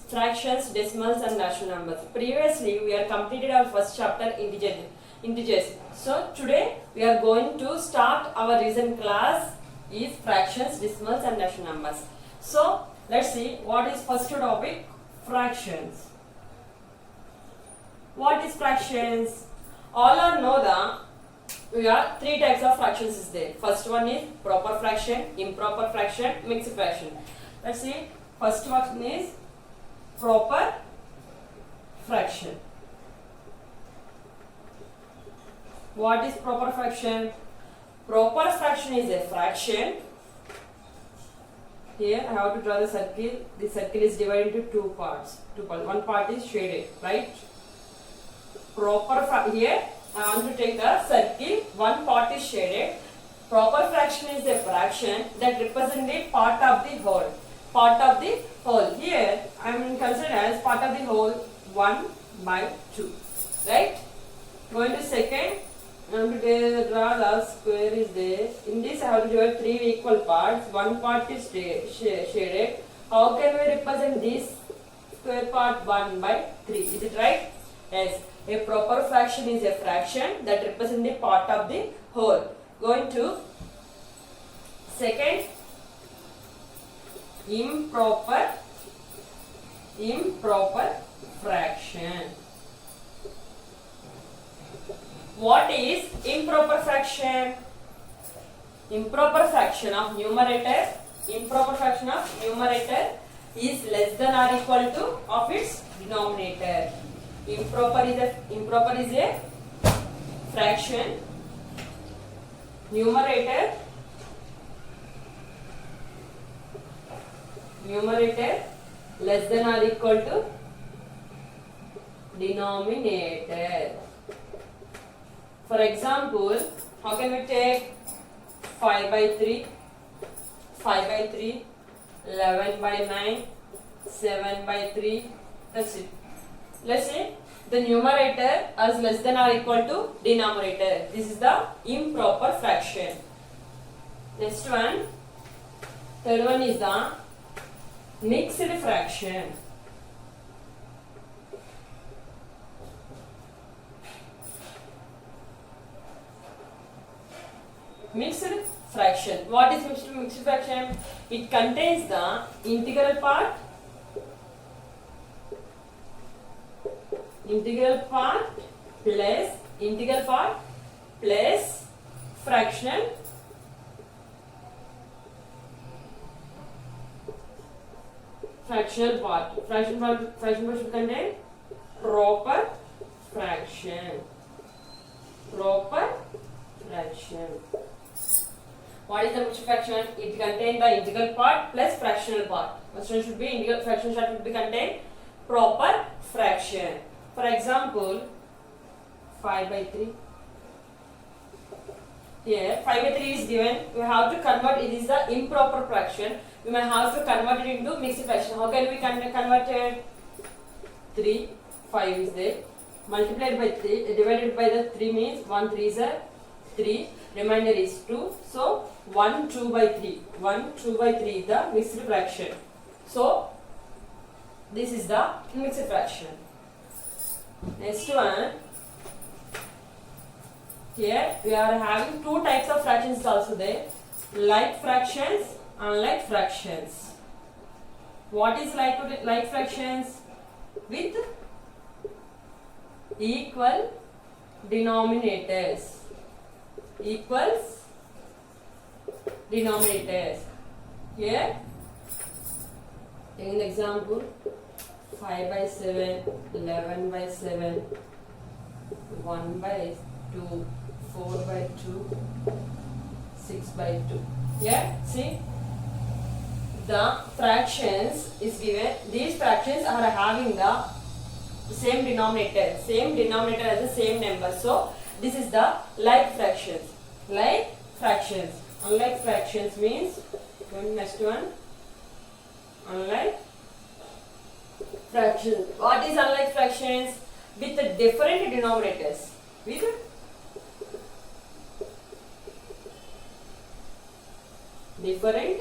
fractions, decimals and natural numbers. Previously we are completed our first chapter integers. So today we are going to start our recent class is fractions, decimals and natural numbers. So let's see what is first topic, fractions. What is fractions? All are know that we are three types of fractions is there. First one is proper fraction, improper fraction, mixed fraction. Let's see. First one is proper fraction. What is proper fraction? Proper fraction is a fraction. Here I have to draw the circle. The circle is divided into two parts. One part is shaded, right? Here I want to take the circle. One part is shaded. Proper fraction is a fraction that represents a part of the whole. Part of the whole. Here I am considered as part of the whole 1 by 2. Right? Going to second. I am to draw the square is there. In this I have to divide three equal parts. One part is shaded. How can we represent this square part 1 by 3? Is it right? Yes. A proper fraction is a fraction that represents the part of the whole. Going to second, improper fraction. What is improper fraction? Improper fraction of numerator. Improper fraction of numerator is less than or equal to of its denominator. Improper is a fraction. Numerator less than or equal to denominator. For example, how can we take 5 by 3, 11 by 9, 7 by 3, that's it. Let's say the numerator is less than or equal to denominator. This is the improper fraction. Next one, third one is the mixed fraction. Mixed fraction. What is mixed fraction? It contains the integral part plus fractional part. Fraction part should contain proper fraction. What is the mixed fraction? It contains the integral part plus fractional part. Fraction should be integral, fraction should be contain proper fraction. For example, 5 by 3. Here 5 by 3 is given. We have to convert. It is the improper fraction. We may have to convert it into mixed fraction. How can we convert it? 3, 5 is there. Multiplied by 3, divided by the 3 means 1 3 is a 3. Remainder is 2. So 1 2 by 3. 1 2 by 3 is the mixed fraction. So this is the mixed fraction. Next one. Here we are having two types of fractions also there. Like fractions, unlike fractions. What is like fractions? With equal denominators. Here, taking the example, 5 by 7, 11 by 7, 1 by 2, 4 by 2, 6 by 2. Here, see, the fractions is given. These fractions are having the same denominator as the same number. So this is the like fractions. Unlike fractions means, next one, unlike fractions. What is unlike fractions? With different denominators. With different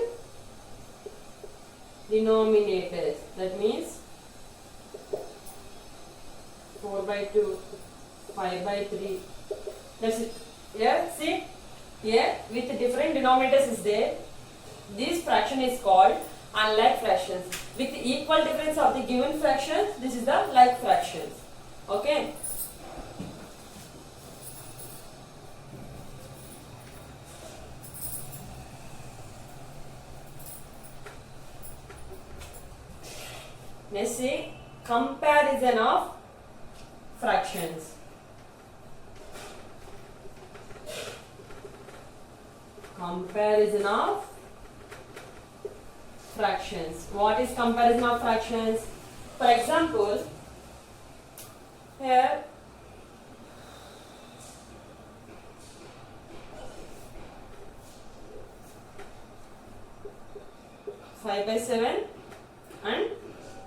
denominators. That means 2, 5 by 3. That's it. Here, see, here with different denominators is there. This fraction is called unlike fractions. With the equal difference of the given fractions, this is the like fractions. Okay. Let's see comparison of fractions. Comparison of fractions. What is comparison of fractions? For example, here five by 7 and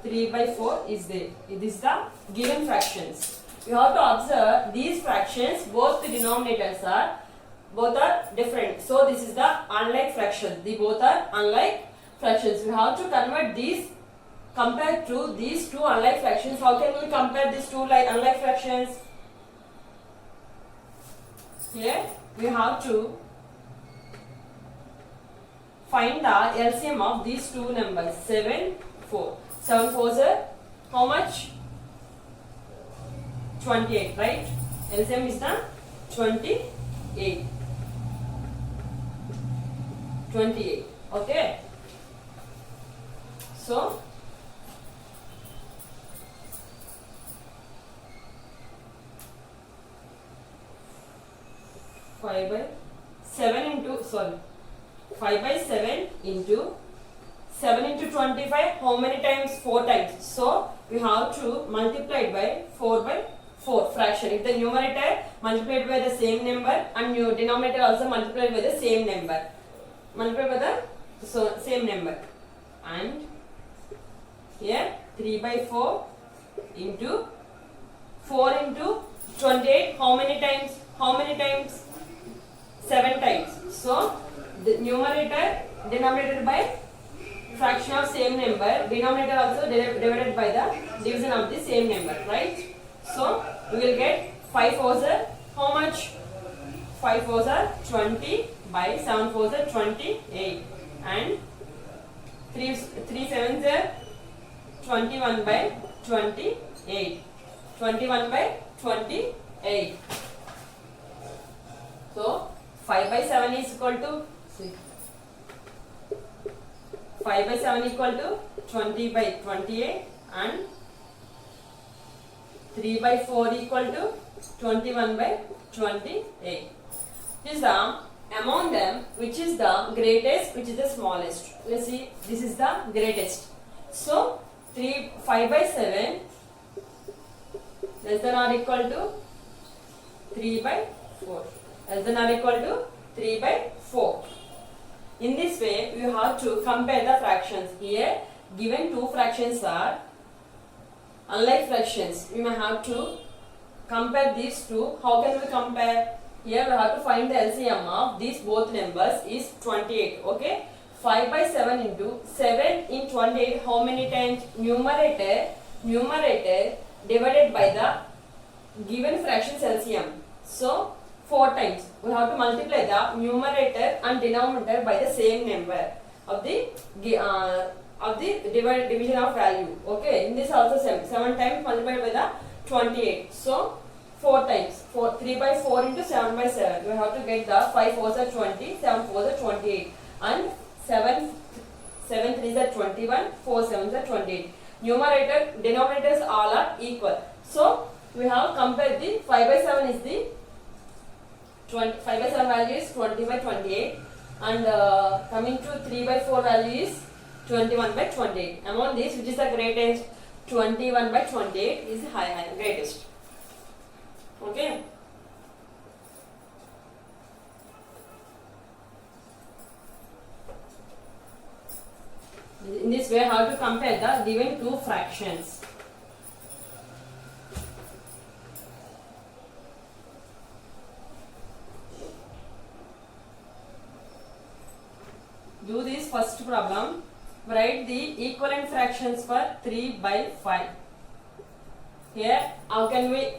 3 by 4 is there. It is the given fractions. You have to observe these fractions, both the denominators are different. So this is the unlike fraction. The both are unlike fractions. We have to convert these compared to these two unlike fractions. How can we compare these two unlike fractions? Here we have to find the LCM of these two numbers. 7, 4. 7 4s are how much? 28, right? LCM is the 28. 28. Okay. So 5 by 7 into 5 by 7 into 7 into 25, how many times? 4 times. So we have to multiply it by 4 by 4 fraction. If the numerator multiplied by the same number and your denominator also multiplied by the same number. Multiplied by the same number. And here 3 by 4 into 4 into 28, how many times? How many times? 7 times. So the numerator denominated by fraction of same number, denominator also divided by the division of the same number, right? So we will get 5 4s are how much? 5 4s are 20 by 7 4s are 28 and 3 7s are 21 by 28. 21 by 28. So 5 by 7 is equal to 5 by 7 equal to 20 by 28 and 3 by 4 equal to 21 by 28. This is the among them which is the greatest, which is the smallest. Let's see, this is the greatest. So 5 by 7 less than or equal to 3 by 4. Less than or equal to 3 by 4. In this way, you have to compare the fractions. Here, given two fractions are unlike fractions. We may have to compare these two. How can we compare? Here, we have to find the LCM of these both numbers is 28. Okay? 5 by 7 into 7 in 28. How many times? Numerator divided by the given fractions LCM. So 4 times. We have to multiply the numerator and denominator by the same number of the division of value. Okay, in this also 7 times multiplied by the 28. So 4 times. 3 by 4 into 7 by 7. We have to get the 5 4s are 20, 7 4s are 28 and 7 3s are 21, 4 7s are 28. Numerator, denominators all are equal. So we have compared the 5 by 7 is the 5 by 7 value is 20 by 28 and coming to 3 by 4 value is 21 by 28. Among these, which is the greatest? 21 by 28 is the greatest. Okay. In this way, how to compare the given two fractions. Do this first problem. Write the equivalent fractions for 3 by 5. Here, how can we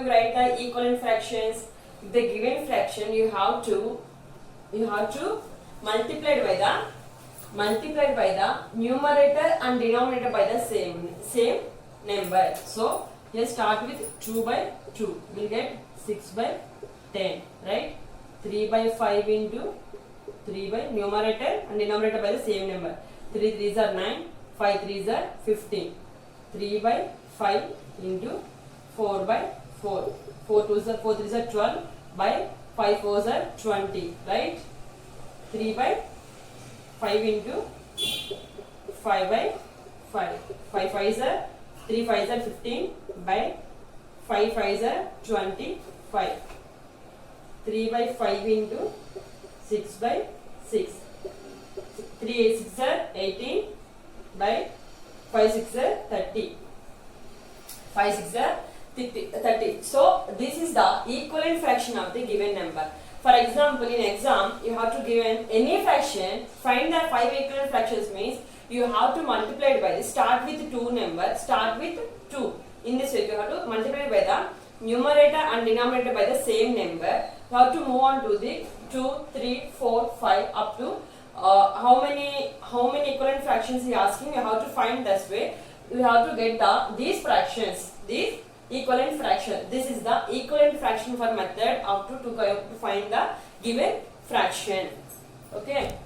write the equivalent fractions? The given fraction you have to multiplied by the numerator and denominator by the same number. So here start with 2 by 2. We'll get 6 by 10, right? 3 by 5 into 3 by numerator and denominator by the same number. 3 3s are 9, 5 3s are 15. 3 by 5 into 4 by 4. 4 3s are 12 by 5 4s are 20, right? 3 by 5 into 5 by 5. 5 5s are 3 5s are 15 by 5 5s are 25. 3 by 5 into 6 by 6. 3 6 are 18 by 5 6 are 30. 5 6 are 30. So this is the equivalent fraction of the given number. For example, in exam, you have to give any fraction, find the 5 equivalent fractions means you have to multiply it by, start with 2 number, start with 2. In this way, you have to multiply it by the numerator and denominator by the same number. You have to move on to the 2, 3, 4, 5 up to how many equivalent fractions he is asking. You have to find this way. You have to get these fractions, these equivalent fraction. This is the equivalent fraction for method up to find the given fraction. Okay.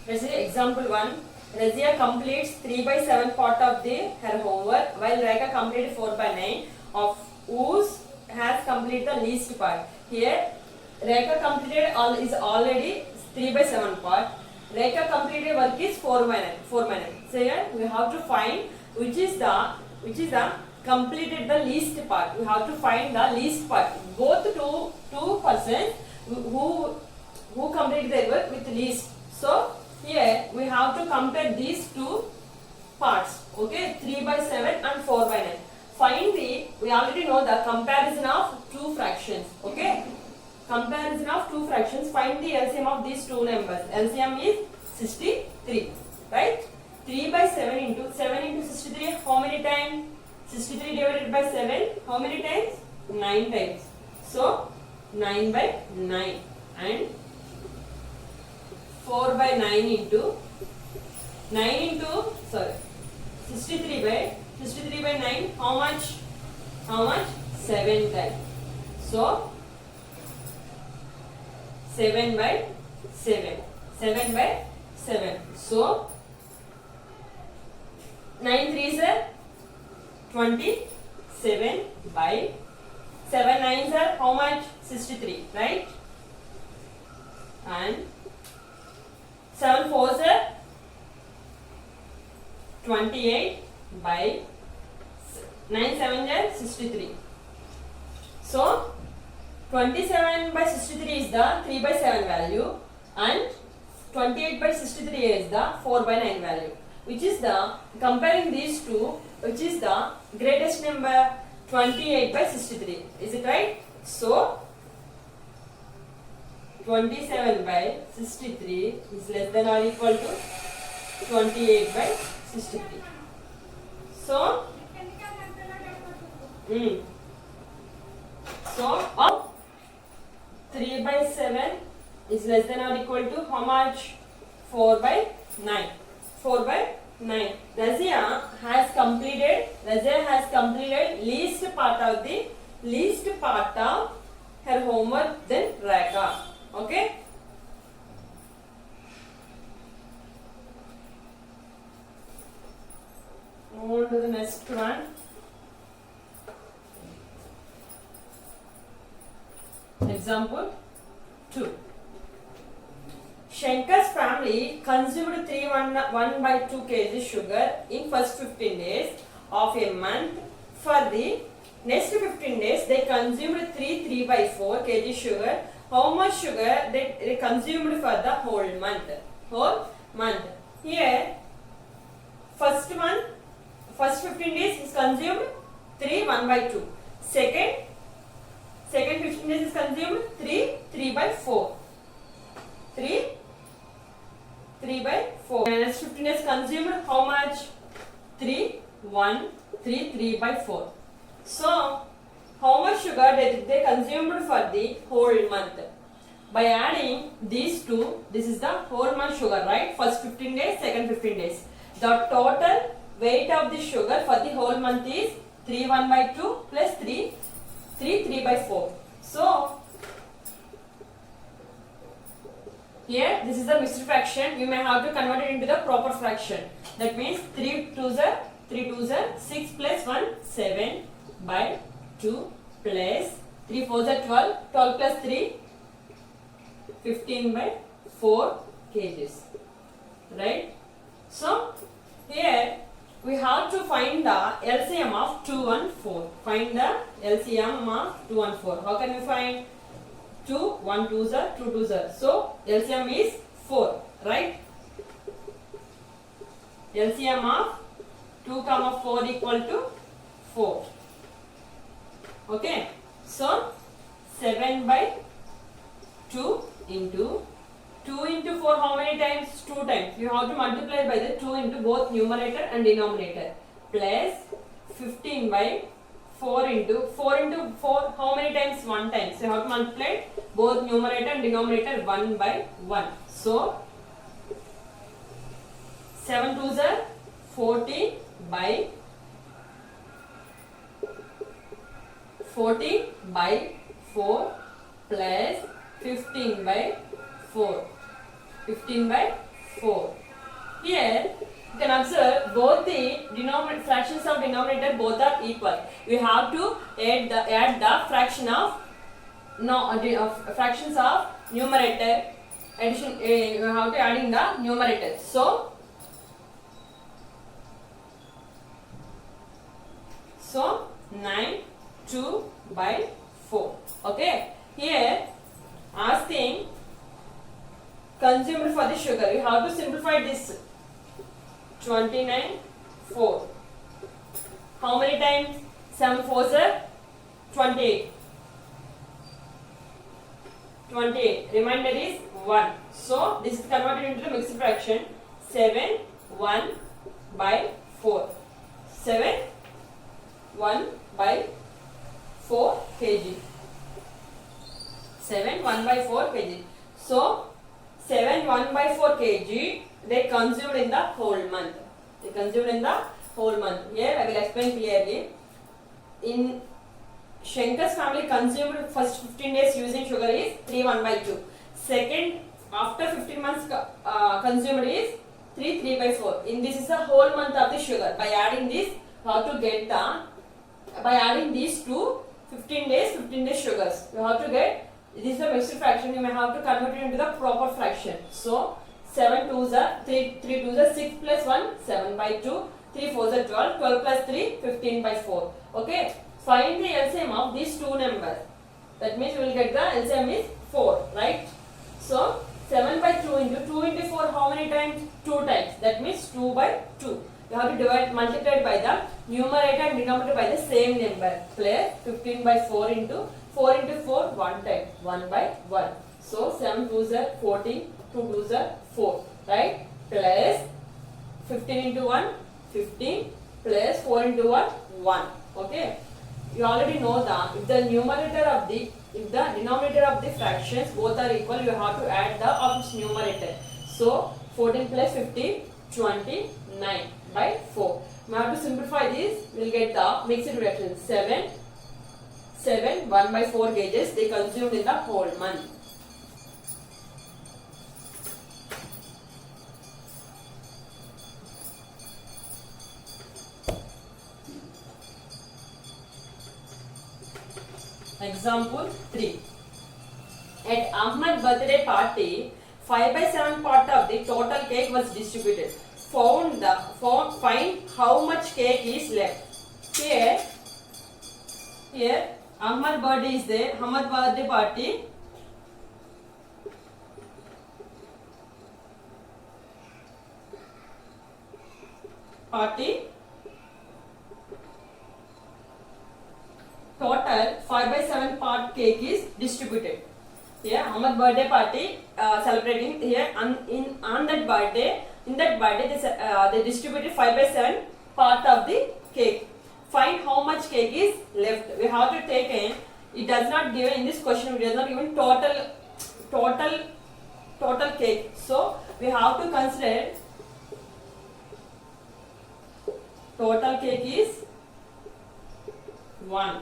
Let's see example 1. Razia completes 3 by 7 part of her homework while Rekha completed 4 by 9 of whose has completed the least part. Here Rekha completed is already 3 by 7 part. Rekha completed work is 4 by 9. So here we have to find which is the completed the least part. We have to find the least part. Both two persons who completed their work with least. So here we have to compare these two parts. Okay, 3 by 7 and 4 by 9. Find we already know the comparison of two fractions. Okay, comparison of two fractions. Find the LCM of these two numbers. LCM is 63, right? 3 by 7 into 63, how many times? 63 divided by 7, how many times? 9 times. So 9 by 9 and 4 by 9 into 63 by 9, how much? 7 times. So 7 by 7. So 9 3s are 27 by 7 9s are how much? 63, right? And 7 4s are 28 by 9 7s are 63. So 27 by 63 is the 3 by 7 value and 28 by 63 is the 4 by 9 value. Which is the, comparing these two, which is the greatest number? 28 by 63. Is it right? So 27 by 63 is less than or equal to 28 by 63. So 3 by 7 is less than or equal to how much? 4 by 9. 4 by 9. Razia has completed least part of her homework than Rekha. Okay. Move on to the next one. Example 2. Shankar's family consumed 1 by 2 kg sugar in first 15 days of a month. For the next 15 days, they consumed 3 by 4 kg sugar. How much sugar they consumed for the whole month? Here, first 15 days is consumed 1 by 2. Second 15 days is consumed 3 by 4. 3 by 4. Next 15 days consumed how much? 3, 1, 3, 3 by 4. So, how much sugar they consumed for the whole month? By adding these two, this is the whole month sugar, right? First 15 days, second 15 days. The total weight of the sugar for the whole month is 3 1 by 2 plus 3 3 by 4. So, here this is the mixed fraction. You may have to convert it into the proper fraction. That means 3 2s are 6 plus 1 7 by 2 plus 3 4s are 12 plus 3 15 by 4 kgs, right? So here we have to find the LCM of 2 and 4. Find the LCM of 2 and 4. How can we find 2? 1 2s are 2 2s are. So LCM is 4, right? LCM of 2 comma 4 equal to 4. Okay. So 7 by 2 into 2 into 4, how many times? 2 times. You have to multiply by the 2 into both numerator and denominator. Plus 15 by 4 into 4, how many times? 1 time. So you have to multiply both numerator and denominator 1 by 1. So 7 2s are 40 by 4 plus 15 by 4. 15 by 4. Here you can observe both the fractions of denominator both are equal. We have to add the fraction of fractions of numerator. Addition, you have to add in the numerator. So 9 2 by 4. Okay. Here asking consumed for the sugar. You have to simplify this. 29 4. How many times? 7 4s are 28. 28. Remainder is 1. So this is converted into the mixed fraction. 7 1 by 4. 7 1 by 4 kg. 7 1 by 4 kg. So 7 1 by 4 kg they consumed in the whole month. They consumed in the whole month. Here I will explain clearly. In Shankar's family consumed first 15 days using sugar is 3 1 by 2. Second, after 15 months consumed is 3 by 4. In this is the whole month of the sugar. By adding this, how to get the, by adding these two 15 days sugars. You have to get, this is the mixed fraction, you may have to convert it into the proper fraction. So 7 2s are 3 2s are 6 plus 1 7 by 2, 3 4s are 12 plus 3 15 by 4. Okay, find the LCM of these two numbers. That means you will get the LCM is 4, right? So 7 by 2 into 4, how many times? 2 times. That means 2 by 2. You have to divide, multiply by the numerator and denominator by the same number. Plus 15 by 4 into 4 1 time, 1 by 1. So 7 2s are 14, 2 2s are 4, right? Plus 15 into 1, 15 plus 4 into 1, 1. Okay. You already know that if the denominator of the fractions both are equal, you have to add the of its numerator. So 14 plus 15, 29 by 4. Now to simplify this, we will get the mixed fraction. 7 1 by 4 gauges they consumed in the whole month. Example 3. At Ahmad's birthday party, 5 by 7 part of the total cake was distributed. Find how much cake is left. Here Ahmad's birthday is there. Ahmad's birthday party. Total 5 by 7 part cake is distributed. Here Ahmad's birthday party celebrating here on that birthday. In that birthday they distributed 5 by 7 part of the cake. Find how much cake is left. We have to take in, it does not give in this question, it does not give total cake. So we have to consider total cake is 1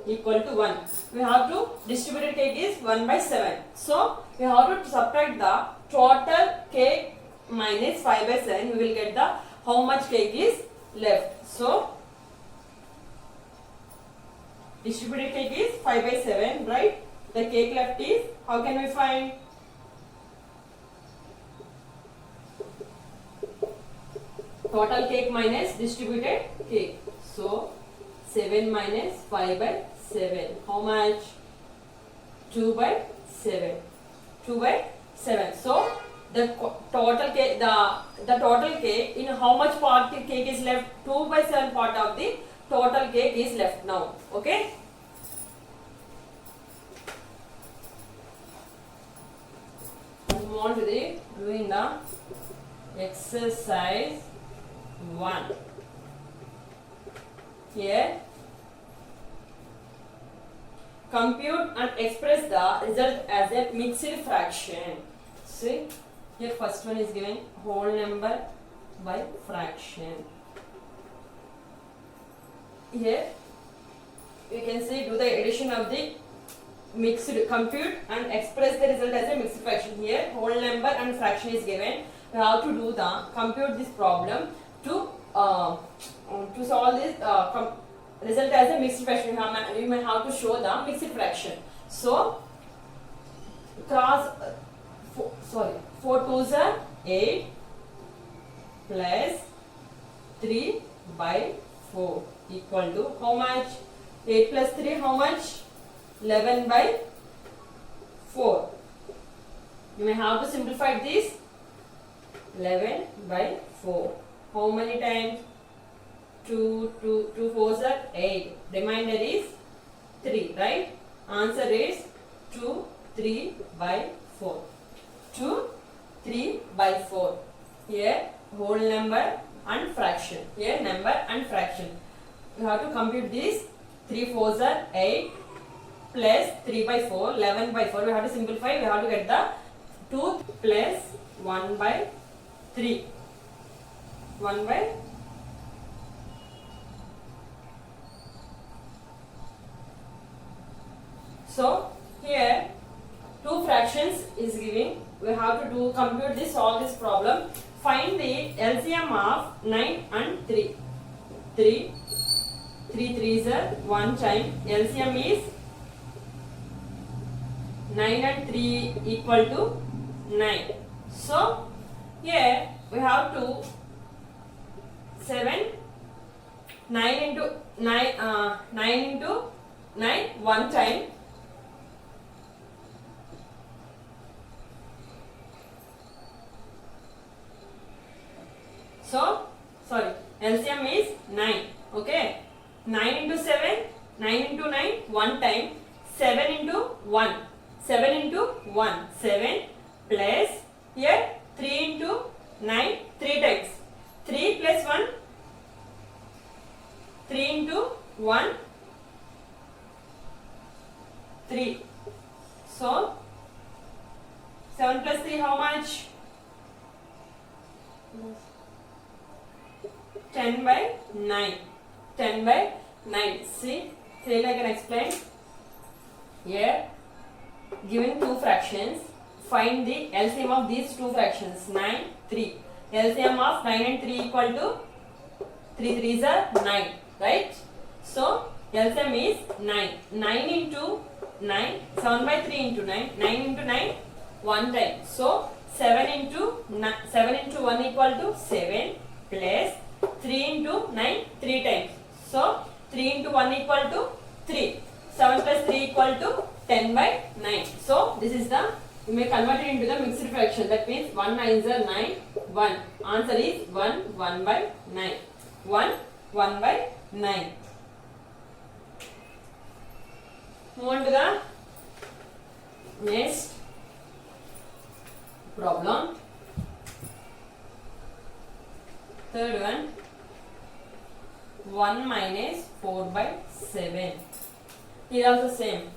equal to 1. We have to distributed cake is 1 by 7. So we have to subtract the total cake minus 5 by 7. We will get the how much cake is left. So distributed cake is 5 by 7, right? The cake left is, how can we find? Total cake minus distributed cake. So 7 minus 5 by 7. How much? 2 by 7. 2 by 7. So the total cake, the total cake, in how much part the cake is left? 2 by 7 part of the total cake is left now. Okay. Move on to the doing the exercise 1. Here, compute and express the result as a mixed fraction. See, here first one is given whole number by fraction. Here you can see do the addition of the mixed, compute and express the result as a mixed fraction. Here whole number and fraction is given. We have to do the compute this problem to solve this result as a mixed fraction. You may have to show the mixed fraction. So cross 4 2s are 8 plus 3 by 4 equal to how much? 8 plus 3 how much? 11 by 4. You may have to simplify this. 11 by 4. How many times? 2 4s are 8. Remainder is 3, right? Answer is 2 3 by 4. 2 3 by 4. Here whole number and fraction. Here number and fraction. You have to compute this. 3 4s are 8 plus 3 by 4, 11 by 4. We have to simplify. We have to get the 2 plus 1 by 3. 1 by so here two fractions is giving. We have to do compute this, solve this problem. Find the LCM of 9 and 3. 3 3s are 1 time. LCM is 9 and 3 equal to 9. So here we have to 7 9 into 9 1 time. So sorry, LCM is 9. Okay, 9 into 7, 9 into 9 1 time. 7 into 1, 7 into 1, 7 plus here 3 into 9 3 times. 3 plus 1, 3 into 1, 3. So 7 plus 3 how much? 10 by 9. 10 by 9. See, clearly I can explain. Here given two fractions, find the LCM of these two fractions. 9 3. LCM of 9 and 3 equal to 3 3s are 9, right? So LCM is 9. 9 into 9, 7 by 3 into 9, 9 into 9 1 time. So 7 into 1 equal to 7 plus 3 into 9 3 times. So 3 into 1 equal to 3. 7 plus 3 equal to 10 by 9. So this is the, you may convert it into the mixed fraction. That means 1 9s are 9. 1. Answer is 1 by 9. 1 by 9. Move on to the next problem. Third one. 1 minus 4 by 7. Here also same.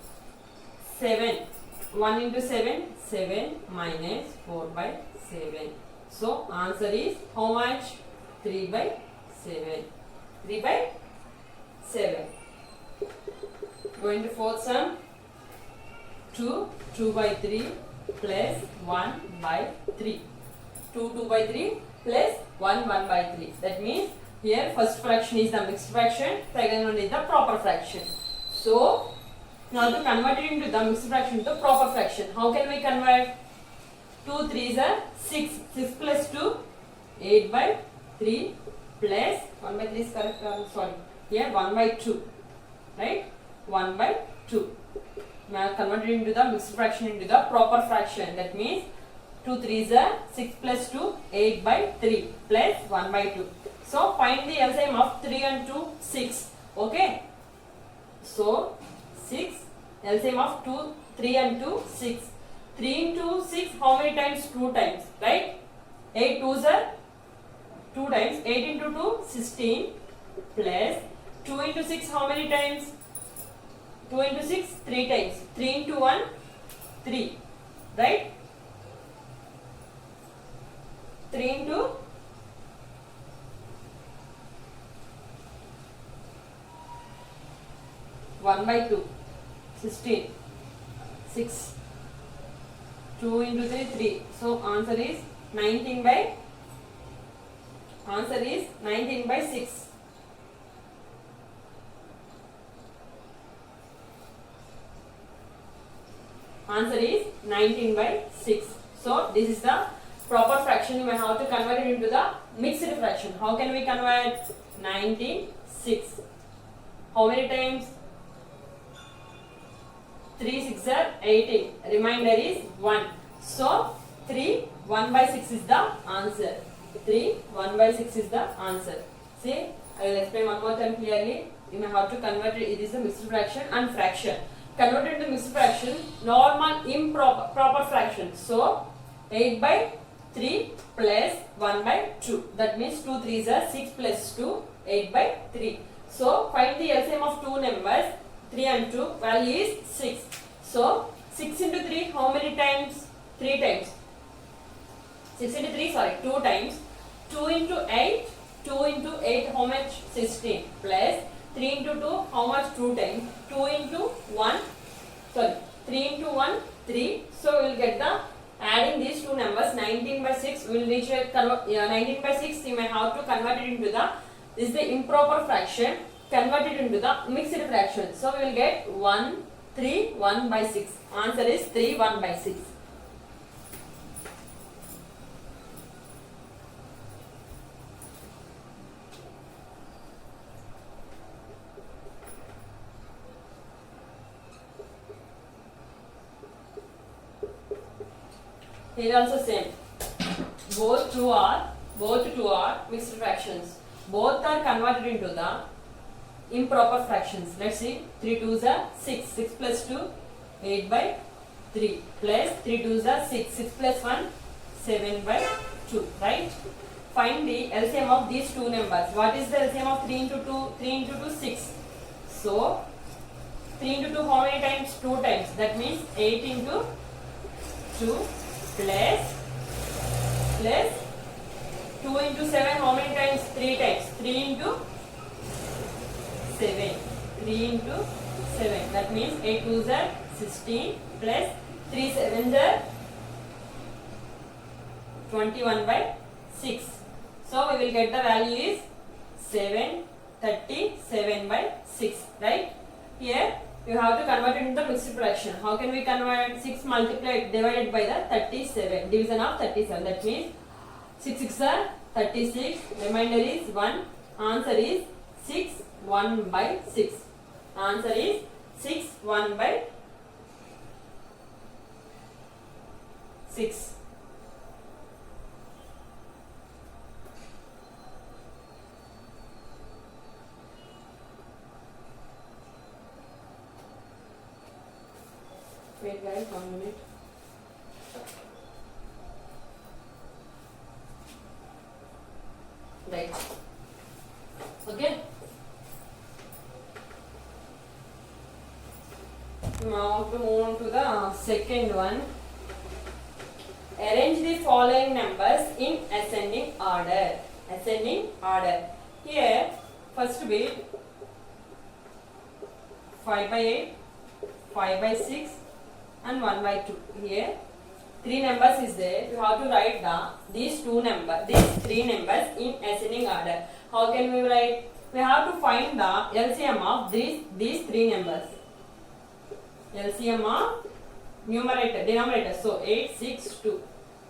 7. 1 into 7. 7 minus 4 by 7. So answer is how much? 3 by 7. 3 by 7. Going to fourth sum. 2 by 3 plus 1 by 3. 2 by 3 plus 1 by 3. That means here first fraction is the mixed fraction, second one is the proper fraction. So now to convert it into the mixed fraction to proper fraction. How can we convert? 2 3s are 6. 6 plus 2, 8 by 3 plus 1 by 3 is correct. Sorry. Here 1 by 2. Right? 1 by 2. Now convert it into the mixed fraction into the proper fraction. That means 2 3s are 6 plus 2, 8 by 3 plus 1 by 2. So find the LCM of 3 and 2, 6. Okay. So 6, LCM of 2, 3 and 2, 6. 3 into 6, how many times? 2 times, right? 8 2s are 2 times. 8 into 2, 16 plus 2 into 6, how many times? 2 into 6, 3 times. 3 into 1, 3, right? 3 into 1 by 2, 16, 6, 2 into 3, 3. So answer is 19 by, answer is 19 by 6. Answer is 19 by 6. So this is the proper fraction. You may have to convert it into the mixed fraction. How can we convert? 19, 6. How many times? 3 6 are 18. Remainder is 1. So 3 1 by 6 is the answer. 3 1 by 6 is the answer. See, I will explain one more time clearly. You may have to convert it. It is a mixed fraction and fraction. Convert it into mixed fraction, normal improper proper fraction. So 8 by 3 plus 1 by 2. That means 2 3s are 6 plus 2, 8 by 3. So find the LCM of two numbers. 3 and 2, value is 6. So 6 into 3, how many times? 3 times. 6 into 3, sorry, 2 times. 2 into 8, 2 into 8, how much? 16 plus 3 into 2, how much? 2 times. 2 into 1, sorry, 3 into 1, 3. So we will get the, adding these two numbers, 19 by 6, we will reach a 19 by 6, you may have to convert it into the, this is the improper fraction, convert it into the mixed fraction. So we will get 1, 3, 1 by 6. Answer is 3, 1 by 6. Here also same. Both two are mixed fractions. Both are converted into the improper fractions. Let's see. 3 2s are 6. 6 plus 2, 8 by 3 plus 3 2s are 6. 6 plus 1, 7 by 2. Right? Find the LCM of these two numbers. What is the LCM of 3 into 2? 3 into 2, 6. So 3 into 2, how many times? 2 times. That means 8 into 2 plus 2 into 7, how many times? 3 times. 3 into 7. 3 into 7. That means 8 2s are 16 plus 3 7s are 21 by 6. So we will get the value is 737 by 6. Right? Here you have to convert it into the mixed fraction. How can we convert? 6 multiplied divided by the 37. Division of 37. That means 6 6 are 36. Remainder is 1. Answer is 6 1 by 6. Answer is 6 1 by 6. Wait guys, 1 minute. Right. Okay. Now to move on to the second one. Arrange the following numbers in ascending order. Ascending order. Here, first bit 5 by 8, 5 by 6 and 1 by 2. Here, 3 numbers is there. You have to write these three numbers in ascending order. How can we write? We have to find the LCM of these 3 numbers. LCM of denominator. So 8, 6, 2.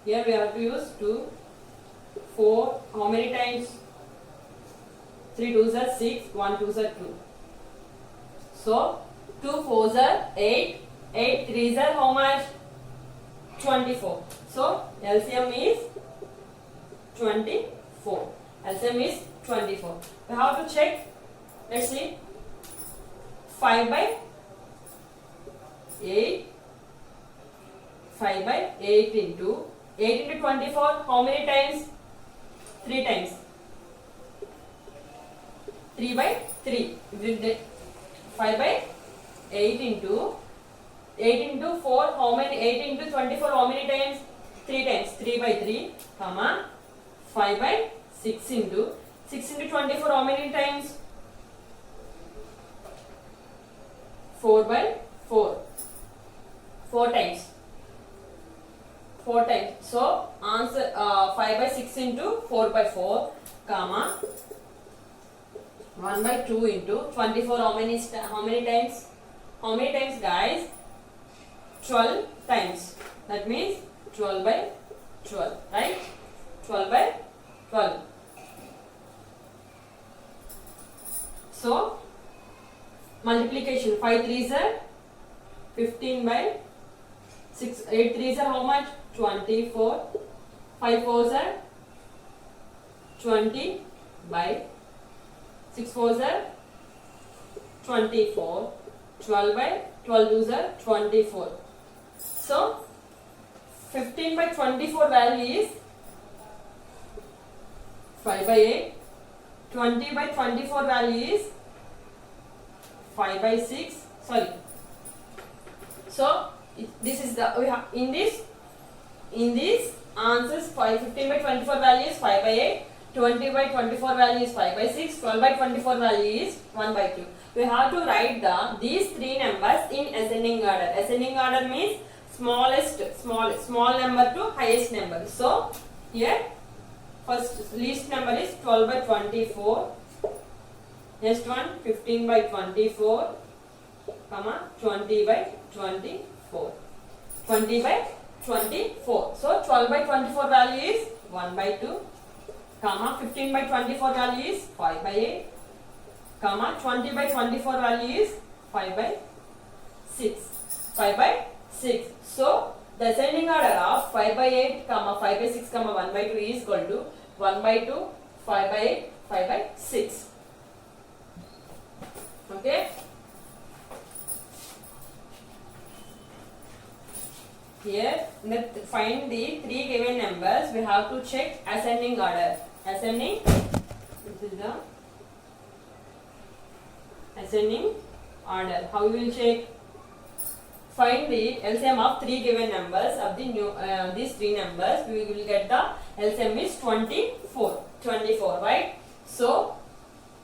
Here we have to use 2, 4. How many times? 3 2s are 6, 1 2s are 2. So 2 4s are 8, 8 3s are how much? 24. So LCM is 24. LCM is 24. We have to check. Let's see. 5 by 8. 5 by 8 into 24. How many times? 3 times. 3 by 3. 5 by 8 into 4. How many? 8 into 24. How many times? 3 times. 3 by 3, comma 5 by 6 into 24. How many times? 4 by 4. 4 times. 4 times. So answer 5 by 6 into 4 by 4, comma 1 by 2 into 24. How many times? How many times, guys? 12 times. That means 12 by 12, right? 12 by 12. So multiplication, 5 3s are 15 by 6, 8 3s are how much? 24. 5 4s are 20 by 6 4s are 24. 12 by 12 2s are 24. So 15 by 24 value is 5 by 8. 20 by 24 value is 5 by 6. Sorry. So this is the in this answers 15 by 24 value is 5 by 8. 20 by 24 value is 5 by 6. 12 by 24 value is 1 by 2. We have to write these 3 numbers in ascending order. Ascending order means small number to highest number. So here first least number is 12 by 24. Next one 15 by 24, comma 20 by 24. 20 by 24. So 12 by 24 value is 1 by 2, comma 15 by 24 value is 5 by 8, comma 20 by 24 value is 5 by 6. 5 by 6. So the ascending order of 5 by 8, comma 5 by 6, comma 1 by 2 is equal to 1 by 2, 5 by 8, 5 by 6. Okay. Here, find the 3 given numbers. We have to check ascending order. Ascending. This is the ascending order. How we will check? Find the LCM of 3 given numbers of the these 3 numbers. We will get the LCM is 24. 24, right? So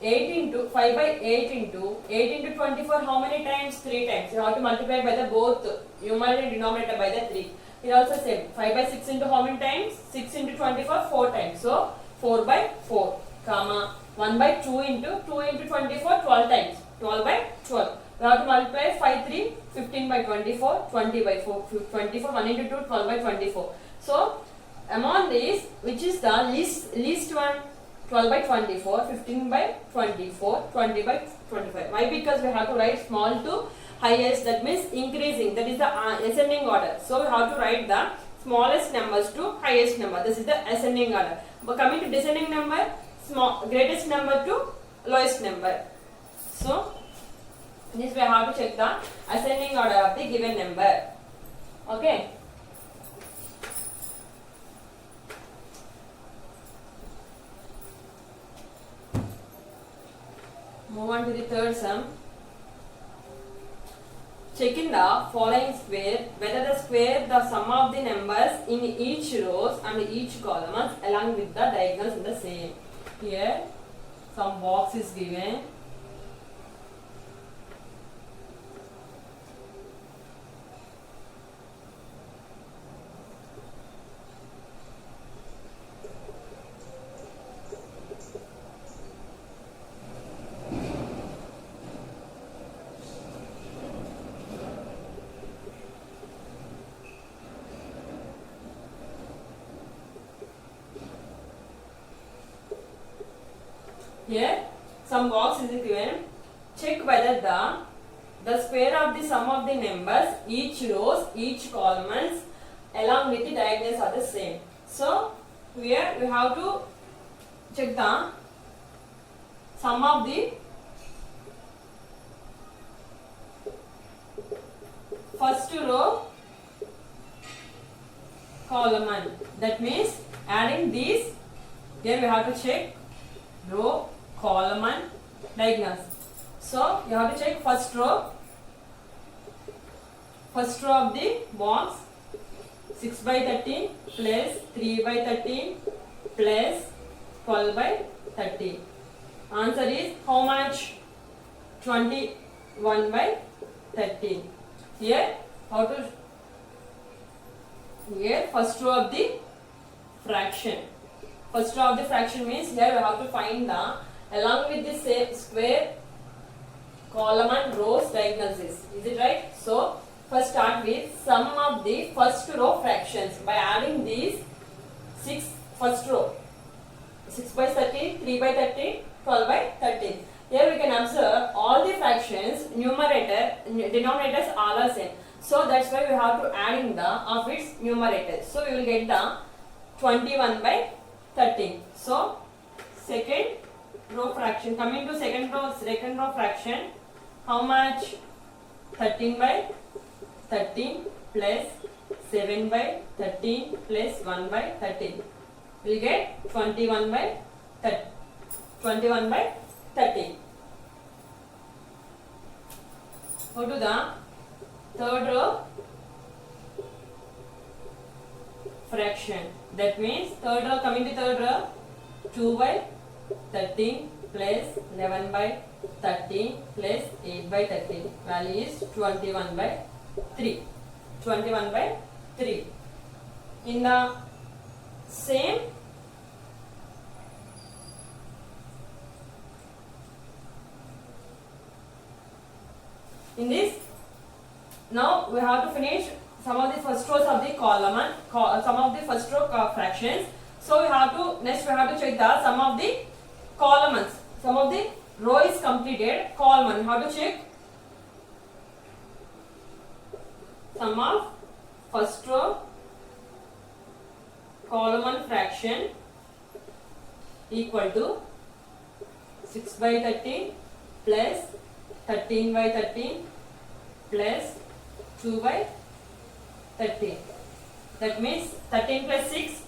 8 into 5 by 8 into 24. How many times? 3 times. You have to multiply by the both numerator and denominator by the 3. Here also same. 5 by 6 into how many times? 6 into 24, 4 times. So 4 by 4, comma 1 by 2 into 24, 12 times. 12 by 12. We have to multiply 5 3, 15 by 24, 20 by 4, 24, 1 into 2, 12 by 24. So among these, which is the least one? 12 by 24, 15 by 24, 20 by 25. Why? Because we have to write small to highest, that means increasing, that is the ascending order. So we have to write the smallest numbers to highest number. This is the ascending order. But coming to descending number, greatest number to lowest number. So this we have to check the ascending order of the given number. Okay. Move on to the third sum. check in the following square whether the square the sum of the numbers in each rows and each columns along with the diagonals in the same. Here some box is given. Here some box is given. Check whether the square of the sum of the numbers each rows each columns along with the diagonals are the same. So here we have to check the sum of the first row column. That means adding these, here we have to check row, column and diagonals. So you have to check first row of the box 6 by 13 plus 3 by 13 plus 12 by 13. Answer is how much? 21 by 13. Here how to, here first row of the fraction. First row of the fraction means here we have to find the along with the same square column and rows diagonals. Is it right? So first start with sum of the first row fractions by adding these 6 first row 6 by 13, 3 by 13, 12 by 13. Here we can observe all the fractions numerator denominators all are same. So that's why we have to add in the of its numerators. So we will get the 21 by 13. So second row fraction, coming to second row fraction, how much? 13 by 13 plus 7 by 13 plus 1 by 13. We will get 21 by 13. Go to the third row fraction. That means third row, coming to third row, 2 by 13 plus 11 by 13 plus 8 by 13. Value is 21 by 3. 21 by 3. In the same in this, now we have to finish some of the first rows of the column and some of the first row fractions. So we have to, next we have to check the sum of the columns. Some of the row is completed. Column, how to check? Sum of first row column and fraction equal to 6 by 13 plus 13 by 13 plus 2 by 13. That means 13 plus 6,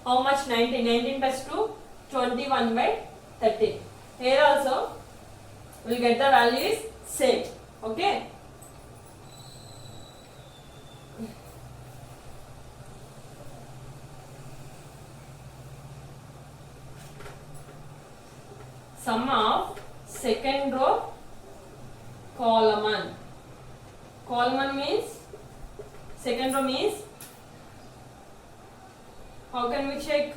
how much? 19. 19 plus 2, 21 by 13. Here also we will get the values same. Okay. Sum of second row column. Column means, second row means, how can we check?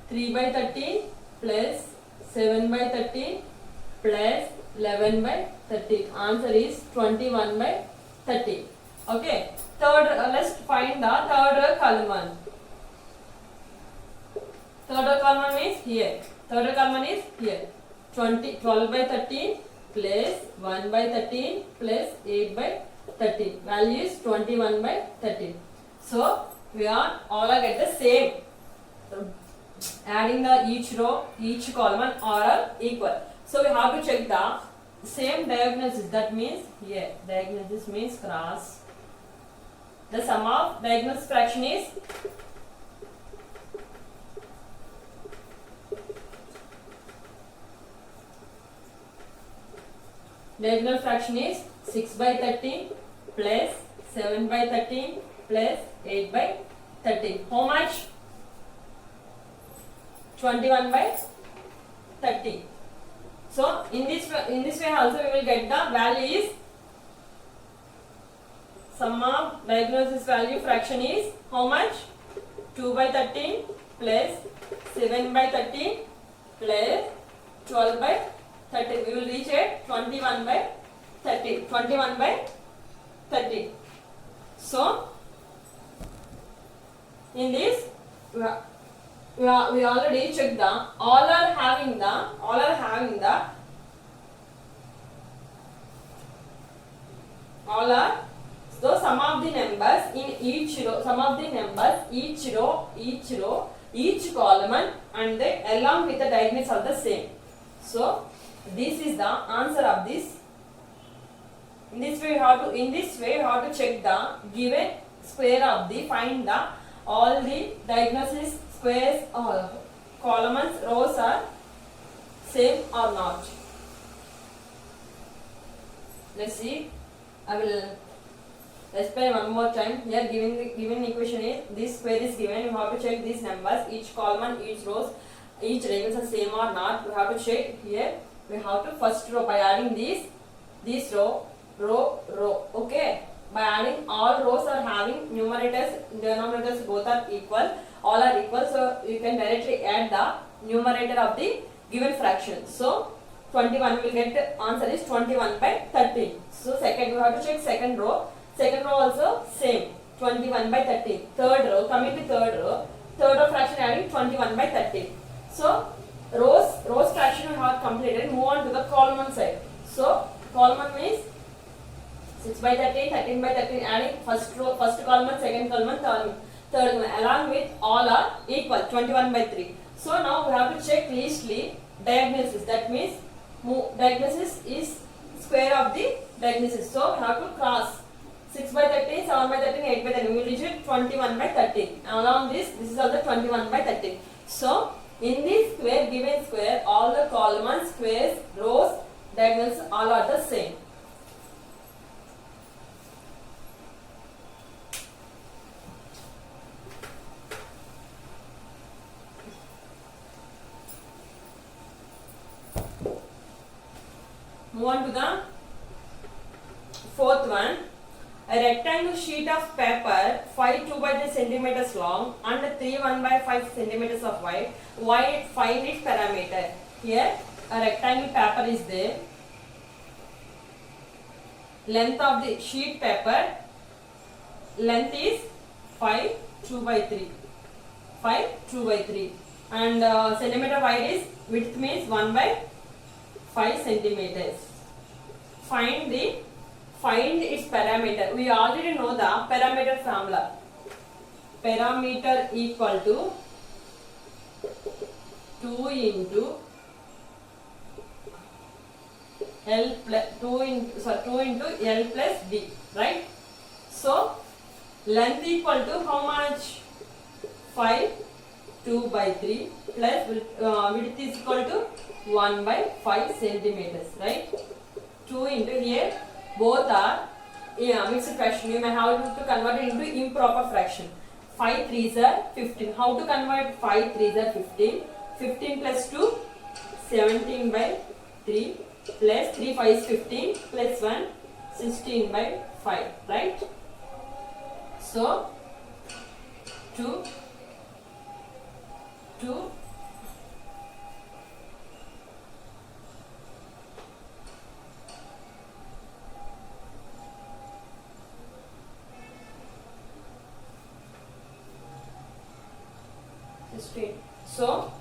3 by 13 plus 7 by 13 plus 11 by 13. Answer is 21 by 13. Okay. Third, let's find the third row column. Third row column means here. Third row column is here. 12 by 13 plus 1 by 13 plus 8 by 13. Value is 21 by 13. So we are all are get the same. So, adding the each row, each column are equal. So we have to check the same diagnosis. That means here diagnosis means cross. The sum of diagonal fraction is diagonal fraction is 6 by 13 plus 7 by 13 plus 8 by 13. How much? 21 by 30. So in this way also we will get the value is sum of diagnosis value fraction is how much? 2 by 13 plus 7 by 13 plus 12 by 13. We will reach at 21 by 30. 21 by 30. So in this we already checked the all are having the so sum of the numbers in each row, each column and they along with the diagonals are the same. So this is the answer of this. In this way we have to check the given square of the find the all the diagonals squares or columns rows are same or not. Let's see. I will explain one more time. Here given equation is this square is given. You have to check these numbers, each column, each rows, each diagonals are same or not. We have to check here. We have to first row by adding this row. Okay. By adding all rows are having numerators, denominators both are equal. All are equal. So you can directly add the numerator of the given fraction. So 21 will get the answer is 21 by 13. So second you have to check second row. Second row also same 21 by 13. Third row, coming to third row fraction adding 21 by 13. So rows fraction we have completed. Move on to the column side. So column means 6 by 13, 13 by 13 adding first column, second column, third one along with all are equal 21 by 3. So now we have to check leastly diagnosis. That means diagnosis is square of the diagnosis. So we have to cross 6 by 13, 7 by 13, 8 by 13. We will reach it 21 by 13. Along this is also 21 by 13. So in this square, given square, all the columns, squares, rows, diagonals all are the same. Move on to the fourth one. A rectangle sheet of paper 5 2 by 3 centimeters long and 3 1 by 5 centimeters of wide. Find its parameter. Here a rectangle paper is there. Length of the sheet paper length is 5 2 by 3. 5 2 by 3 and centimeter wide is width means 1 by 5 centimeters. Find its parameter. We already know the parameter formula. Parameter equal to 2 into L plus 2 into L plus D, right? So length equal to how much? 5 2 by 3 plus width is equal to 1 by 5 centimeters, right? 2 into here both are mixed fraction. You may have to convert it into improper fraction. 5 3s are 15. How to convert 5 3s are 15? 15 plus 2 17 by 3 plus 3 5 is 15 plus 1 16 by 5, right? So 2 So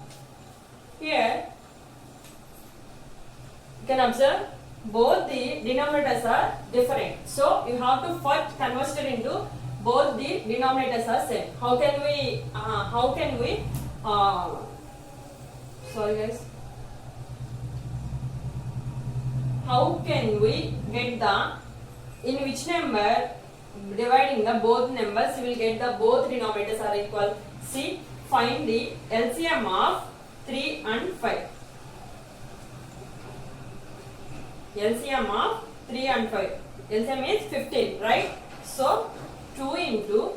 here you can observe both the denominators are different. So you have to first convert it into both the denominators are same. How can we sorry guys. How can we get the in which number dividing the both numbers you will get the both denominators are equal. See, find the LCM of 3 and 5. LCM of 3 and 5. LCM is 15, right? So 2 into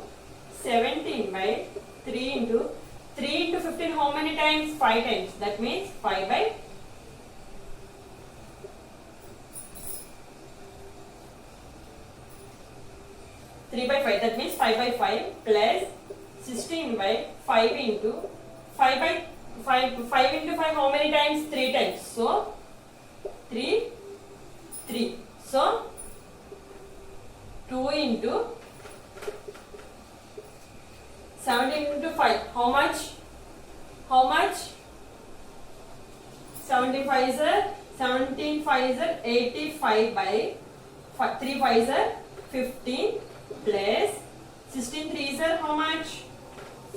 17 by 3 into 15 how many times? 5 times. That means 5 by 3 by 5. That means 5 by 5 plus 16 by 5 into 5 by 5 into 5 how many times? 3 times. So 3. So 2 into 17 into 5. How much? 17 5 is 85 by 3 5 is 15 plus 16 3 is how much?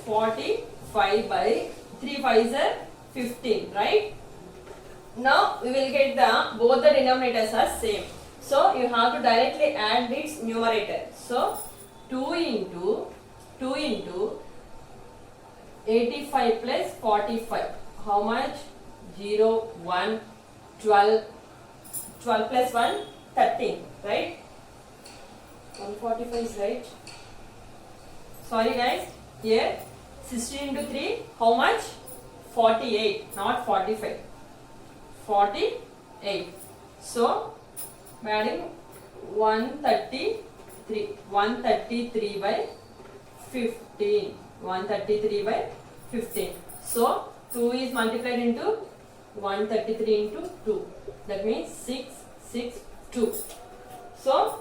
45 by 3 5 is 15, right? Now we will get both the denominators are same. So you have to directly add its numerator. So 2 into 85 plus 45. How much? 0, 1, 12. 12 plus 1, 13, right? 145 is right. Sorry guys. Here 16 into 3. How much? 48, not 45. 48. So adding 133 by 15. 133 by 15. So 2 is multiplied into 133 into 2. That means 662. So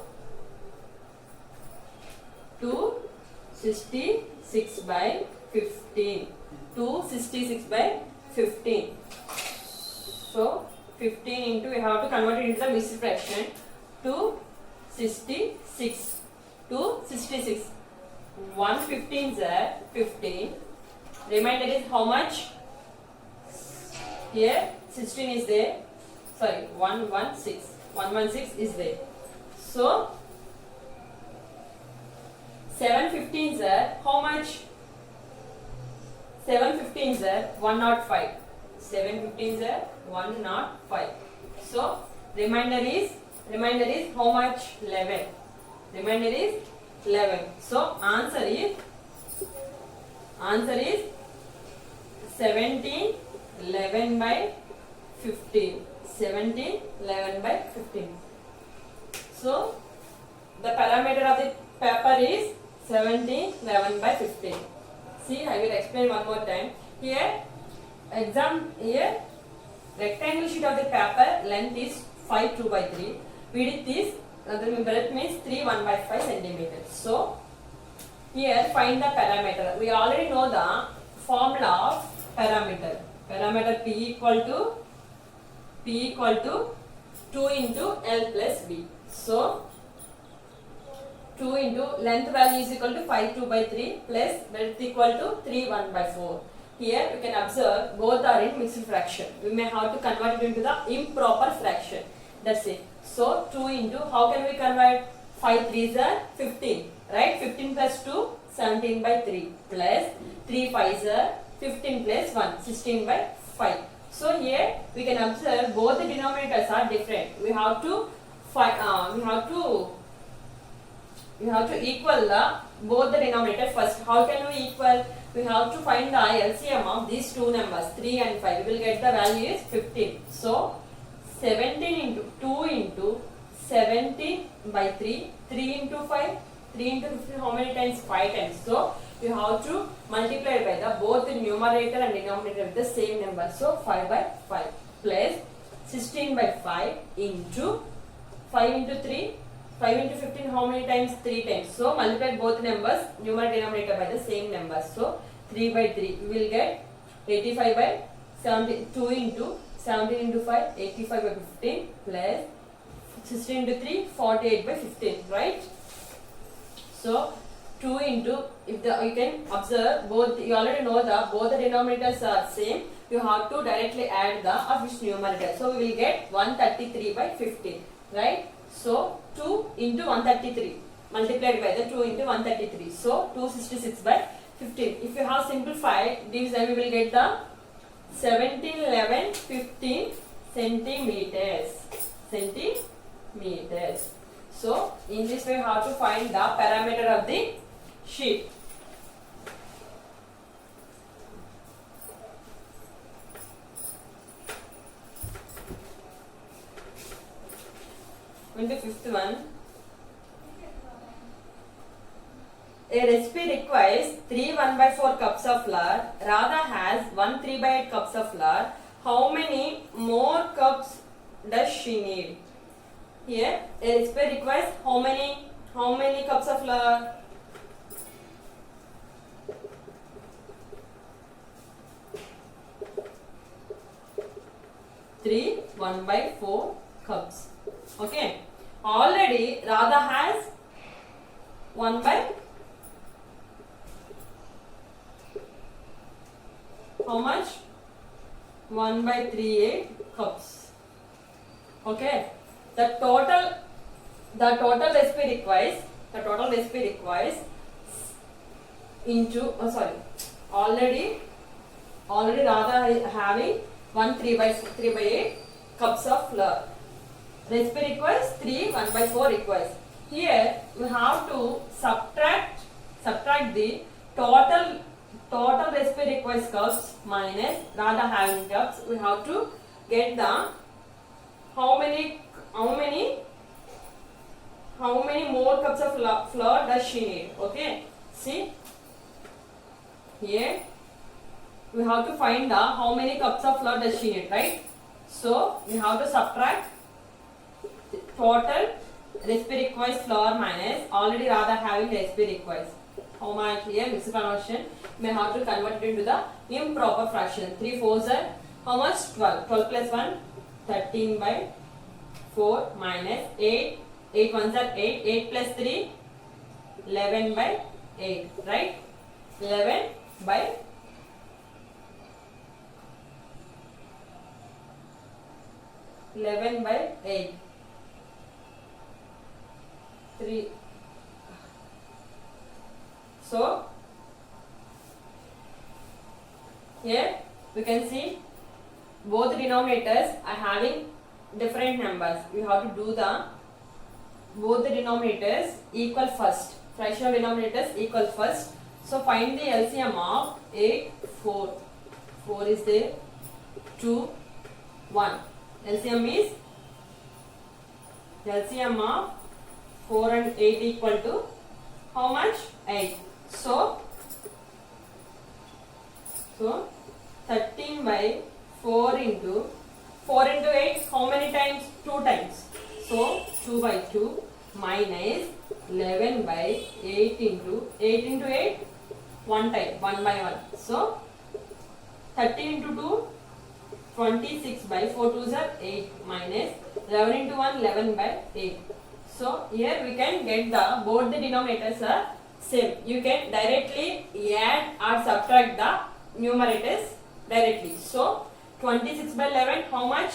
266 by 15. 266 by 15. So 15 into, we have to convert it into the mixed fraction. 266. 266. 1 15 is 15. Remainder is how much? Here 16 is there. Sorry, 116. 116 is there. So 7 15 is how much? 7 15 is 105. 7 15 is 105. So remainder is how much? 11. Remainder is 11. So answer is 17 11 by 15. 17 11 by 15. So the parameter of the paper is 17 11 by 15. See, I will explain one more time. Here rectangle sheet of the paper length is 5 2 by 3. Width is breadth means 3 1 by 5 centimeters. So here find the parameter. We already know the formula of parameter. Parameter P equal to 2 into L plus B. So 2 into length value is equal to 5 2 by 3 plus breadth equal to 3 1 by 4. Here we can observe both are in mixed fraction. We may have to convert it into the improper fraction. That's it. So 2 into, how can we convert? 5 3s are 15, right? 15 plus 2, 17 by 3 plus 3 5s are 15 plus 1, 16 by 5. So here we can observe both the denominators are different. We have to equal both the denominator first. How can we equal? We have to find the LCM of these two numbers 3 and 5. We will get the value is 15. So 17 into 2 into 17 by 3, 3 into 5, 3 into 15 how many times? 5 times. So you have to multiply by both the numerator and denominator with the same number. So 5 by 5 plus 16 by 5 into 5 into 3, 5 into 15 how many times? 3 times. So multiply both numbers, numerator and denominator by the same number. So 3 by 3 we will get 85 by 2 into 17 into 5, 85 by 15 plus 16 into 3, 48 by 15, right? So 2 into, if you can observe both, you already know both the denominators are same. You have to directly add of which numerator. So we will get 133 by 15, right? So 2 into 133 multiplied by the 2 into 133. So 266 by 15. If you have simplified these, then we will get the 17 11 15 centimeters. meters. So in this way, how to find the parameter of the sheet. And the fifth one. A recipe requires 3 1/4 cups of flour. Radha has 1 3/8 cups of flour. How many more cups does she need? Here, a recipe requires how many cups of flour? Three 1/4 cups. Okay. Already Radha has 1 by how much? 1/38 cups. Okay. The total recipe requires into already Radha is having 1 3/8 cups of flour. Recipe requires 3 1/4 requires. Here we have to subtract the total recipe requires cups minus Radha having cups. We have to get the how many more cups of flour does she need. Okay, see here we have to find the how many cups of flour does she need, right? So we have to subtract total recipe requires flour minus already Radha having recipe requires. How much? Here mixed conversion may have to convert it into the improper fraction. 3 4s are how much? 12. 12 plus 1 13/4 minus 8. 8 1s are 8. 8 plus 3 11/8, right? 11/8. 3. So here we can see both denominators are having different numbers. We have to do the both the denominators equal first. Fraction of denominators equal first. So find the LCM of 8 4. 4 is there. 2 1. LCM is LCM of 4 and 8 equal to how much? 8. So 13/4 into 8 how many times? 2 times. So 2/2 minus 11/8 into 8 into 8 1 time 1/1. So 30 into 2 26/4 2s are 8 minus 11 into 1 11/8. So here we can get the both the denominators are same. You can directly add or subtract the numerators directly. So 26/11 how much?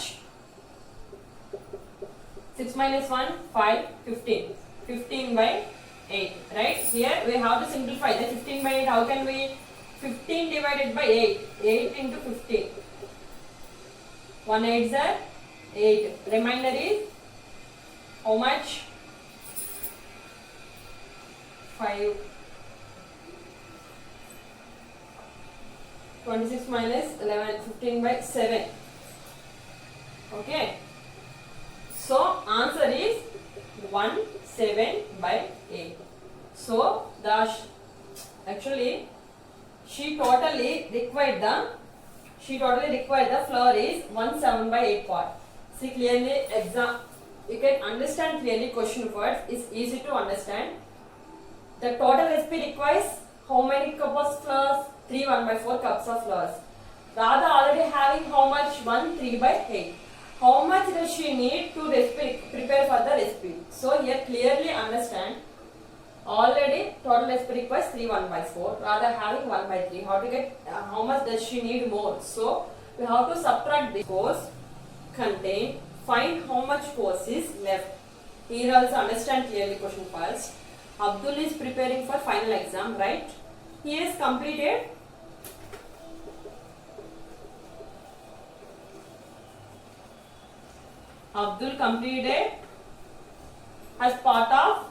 6 minus 1 5 15. 15/8, right? Here we have to simplify the 15/8. How can we? 15 divided by 8. 8 into 15. 1 8s are 8. Remainder is how much? 5. 26 minus 11, 15/7. Okay. So answer is 1/7/8. So actually she totally required the flour is 1/7/8 part. See clearly exam. You can understand clearly question words. It's easy to understand. The total recipe requires how many cups of flour? 3 1/4 cups of flour. Radha already having how much? 1 3/8. How much does she need to prepare for the recipe? So here clearly understand. Already total recipe requires 3 1/4. Radha having 1/3. How to get? How much does she need more? So we have to subtract the course contain. Find how much course is left. Here also understand clearly question first. Abdul is preparing for final exam, right? He has completed Abdul completed as part of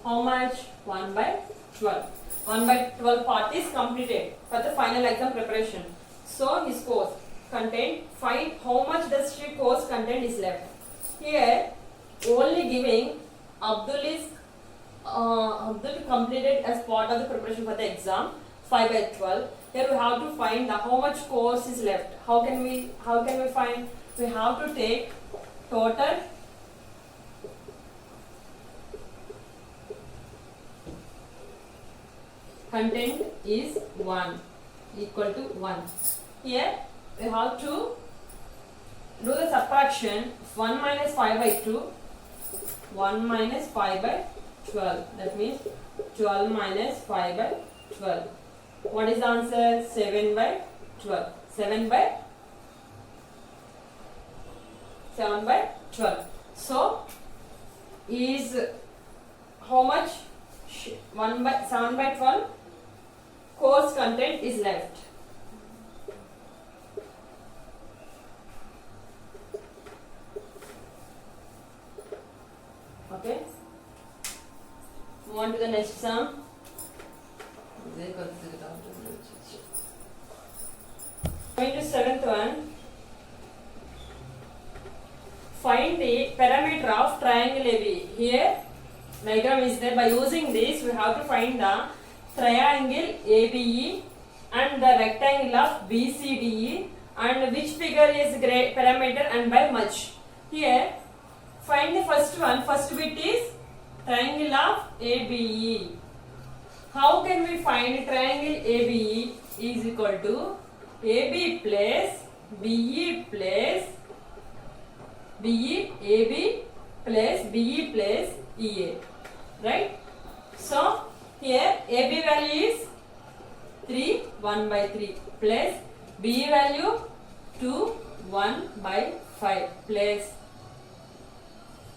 how much? 1 by 12. 1 by 12 part is completed for the final exam preparation. So his course content, find how much does she course content is left. Here only giving Abdul completed as part of the preparation for the exam 5 by 12. Here we have to find how much course is left. How can we find? We have to take total content is 1 equal to 1. Here we have to do the subtraction. 1 minus 5 by 2, 1 minus 5 by 12. That means 12 minus 5 by 12. What is the answer? 7 by 12. 7 by 12. So is how much? 1 by 7 by 12 course content is left. Okay. Move on to the next sum. Going to 7th one. Find the parameter of triangle AB. Here diagram is there. By using this we have to find the triangle ABE and the rectangle of BCDE and which figure is great parameter and by much. Here find the first one. First bit is triangle of ABE. How can we find triangle ABE is equal to AB plus BE plus AB plus BE plus EA, right? So here AB value is 3 1 by 3 plus BE value 2 1 by 5 plus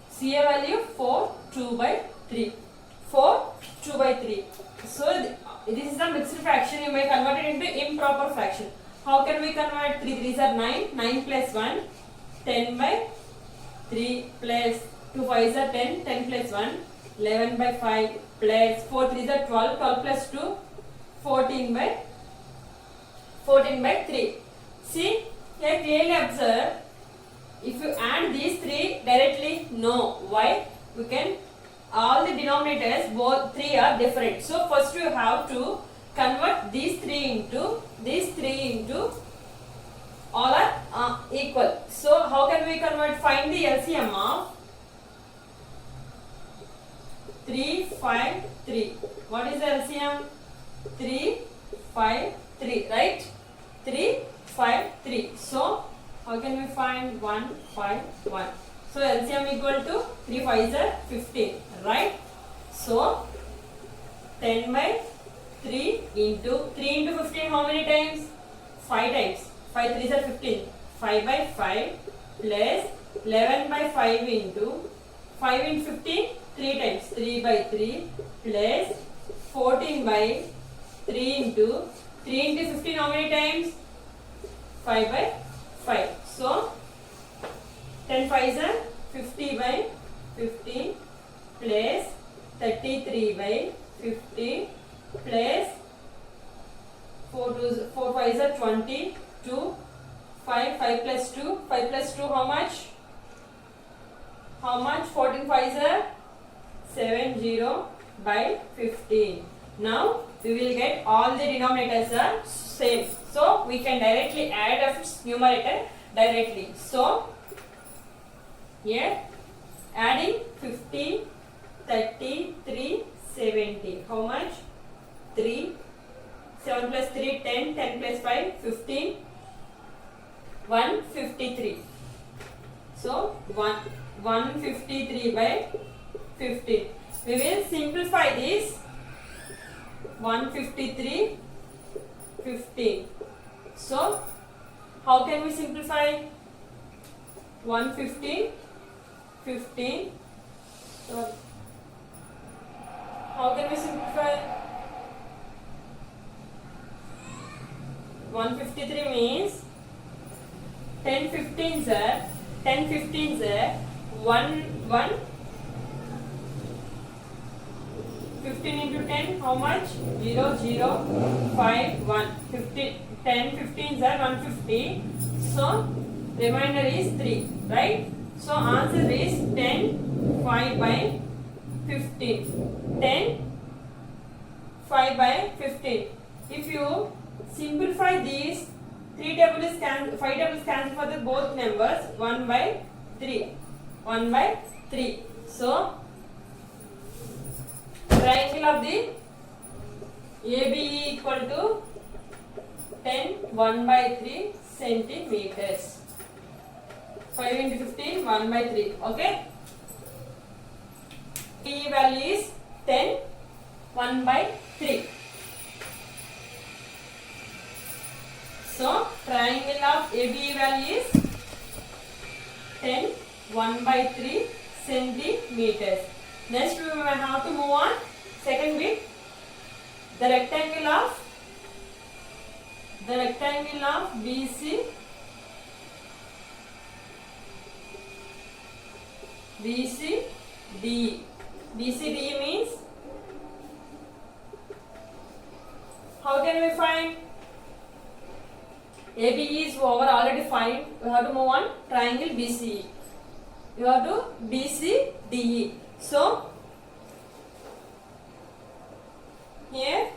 CA value 4 2 by 3 4 2 by 3. So this is the mixed fraction. You may convert it into improper fraction. How can we convert? 3 3s are 9, 9 plus 1 10 by 3 plus 2 5s are 10, 10 plus 1 11 by 5 plus 4 3s are 12, 12 plus 2 14 by 3. See here clearly observe, if you add these three directly, no. Why? We can, all the denominators both three are different. So first you have to convert these three into all are equal. So how can we convert? Find the LCM of 3 5 3. What is the LCM? 3 5 3, right? 3 5 3. So how can we find 1 5 1? So LCM equal to 3 5 is 15, right? So 10 by 3 into 15 how many times? 5 times. 5 3s are 15. 5 by 5 plus 11 by 5 into 5 into 15 3 times. 3 by 3 plus 14 by 3 into 15 how many times? 5 by 5. So 10 5s are 50 by 15 plus 33 by 50 plus 4 5s are 22 5 plus 2 how much? 14 5s are 70 by 15. Now we will get all the denominators are same, so we can directly add a numerator directly. So here adding 50 33 70 how much? 3 7 plus 3 10 10 plus 5 15 153. So 153 by 15. We will simplify this. 153 15. So how can we simplify? 150 15. So how can we simplify? 153 means 10 15s are 10 15s है 1 1 15 into 10 how much 0 0 5 1 15 10 15s are 150 so remainder is 3 right so answer is 10 5 by 15 10 5 by 15 if you simplify these 3 tables can 5 tables cancel for the both numbers 1 by 3 1 by 3 so triangle of the ABE equal to 10 1 by 3 centimeters 5 into 15 1 by 3 okay PE value is 10 1 by 3 so triangle of ABE value is 10 1 by 3 centimeters next we will have to move on second bit the rectangle of BC BCD BCD means how can we find ABE is over already find we have to move on triangle BCE you have to BCDE so here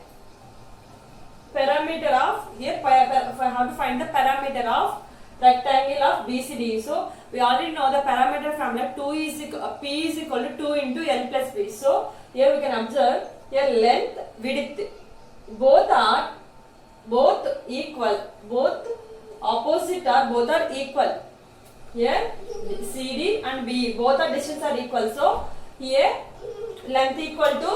parameter of here I have to find the parameter of rectangle of BCD so we already know the parameter formula 2 is P is equal to 2 into L plus B so here we can observe here length width both equal both opposite or both are equal here CD and B both are distance are equal so here length equal to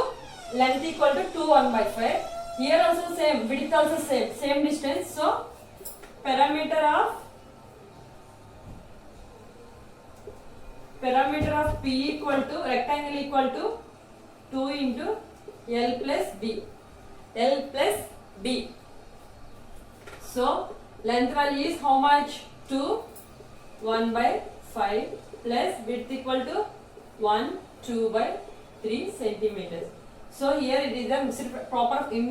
2 1 by 5 here also same width also same distance so parameter of P equal to rectangle equal to 2 into L plus B so length value is how much 2 1 by 5 plus width equal to 1 2 by 3 centimeters so here it is the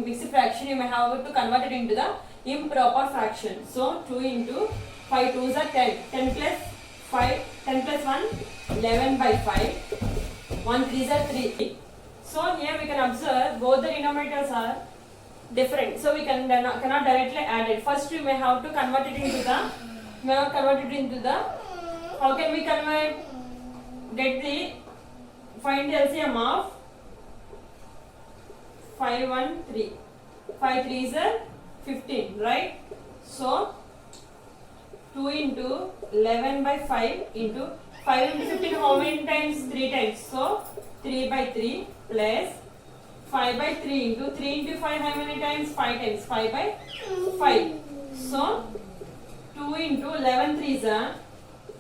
mixed fraction you may have to convert it into the improper fraction so 2 into 5 2s are 10 plus 5 10 plus 1 11 by 5 1 3s are 3 so here we can observe both the denominators are different so we cannot directly add it first we may have to convert it into the how can we find the LCM of 5 1 3 5 3s are 15 right so 2 into 11 by 5 into 5 into 15 how many times 3 times so 3 by 3 plus 5 by 3 into 3 into 5 how many times 5 times 5 by 5 so 2 into 11 3s are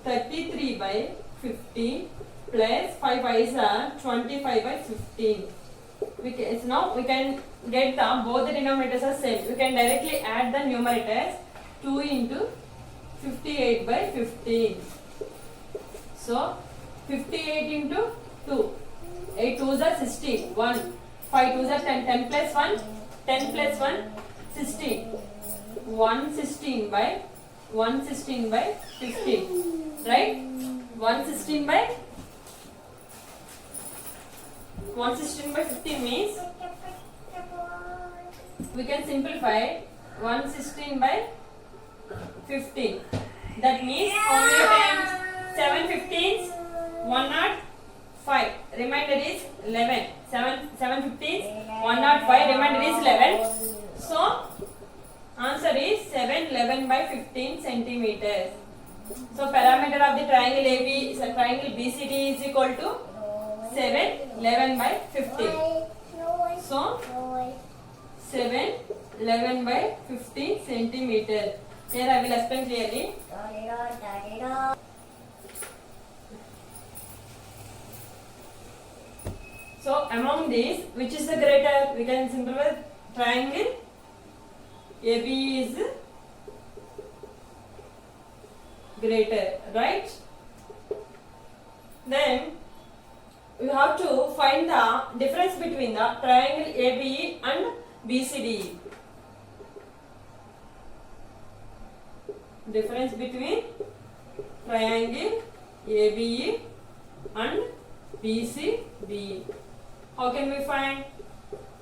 33 by 15 plus 5 5s are 25 by 15 now we can get both the denominators are same we can directly add the numerators 2 into 58 by 15 so 58 into 2 8 2s are 16 1 5 2s are 10 10 plus 1 10 plus 1 16 116 by 15 right 116 by 15 means we can simplify 116 by 15 that means how many times 7 15s 105 remainder is 11 7 15s 105 remainder is 11 so answer is 7 11 by 15 centimeters so parameter of the triangle AB is a triangle BCD is equal to 7 11 by 15 so 7 11 by 15 centimeter here I will explain clearly so among these which is the greater we can simplify triangle AB is greater right Then we have to find the difference between the triangle ABE and BCDE. Difference between triangle ABE and BCDE. How can we find?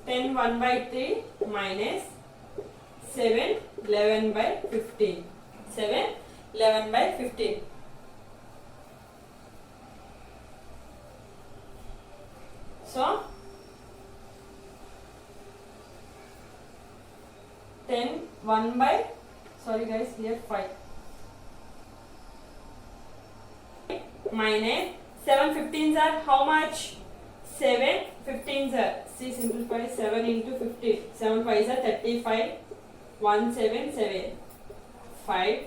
10 1 by 3 minus 7 11 by 15. 7 11 by 15. So 10 1 by, sorry guys, here 5 minus 7 15s are how much? 7 15s are, see, simplify, 7 into 15, 7 5s are 35, 1 7 7, 5,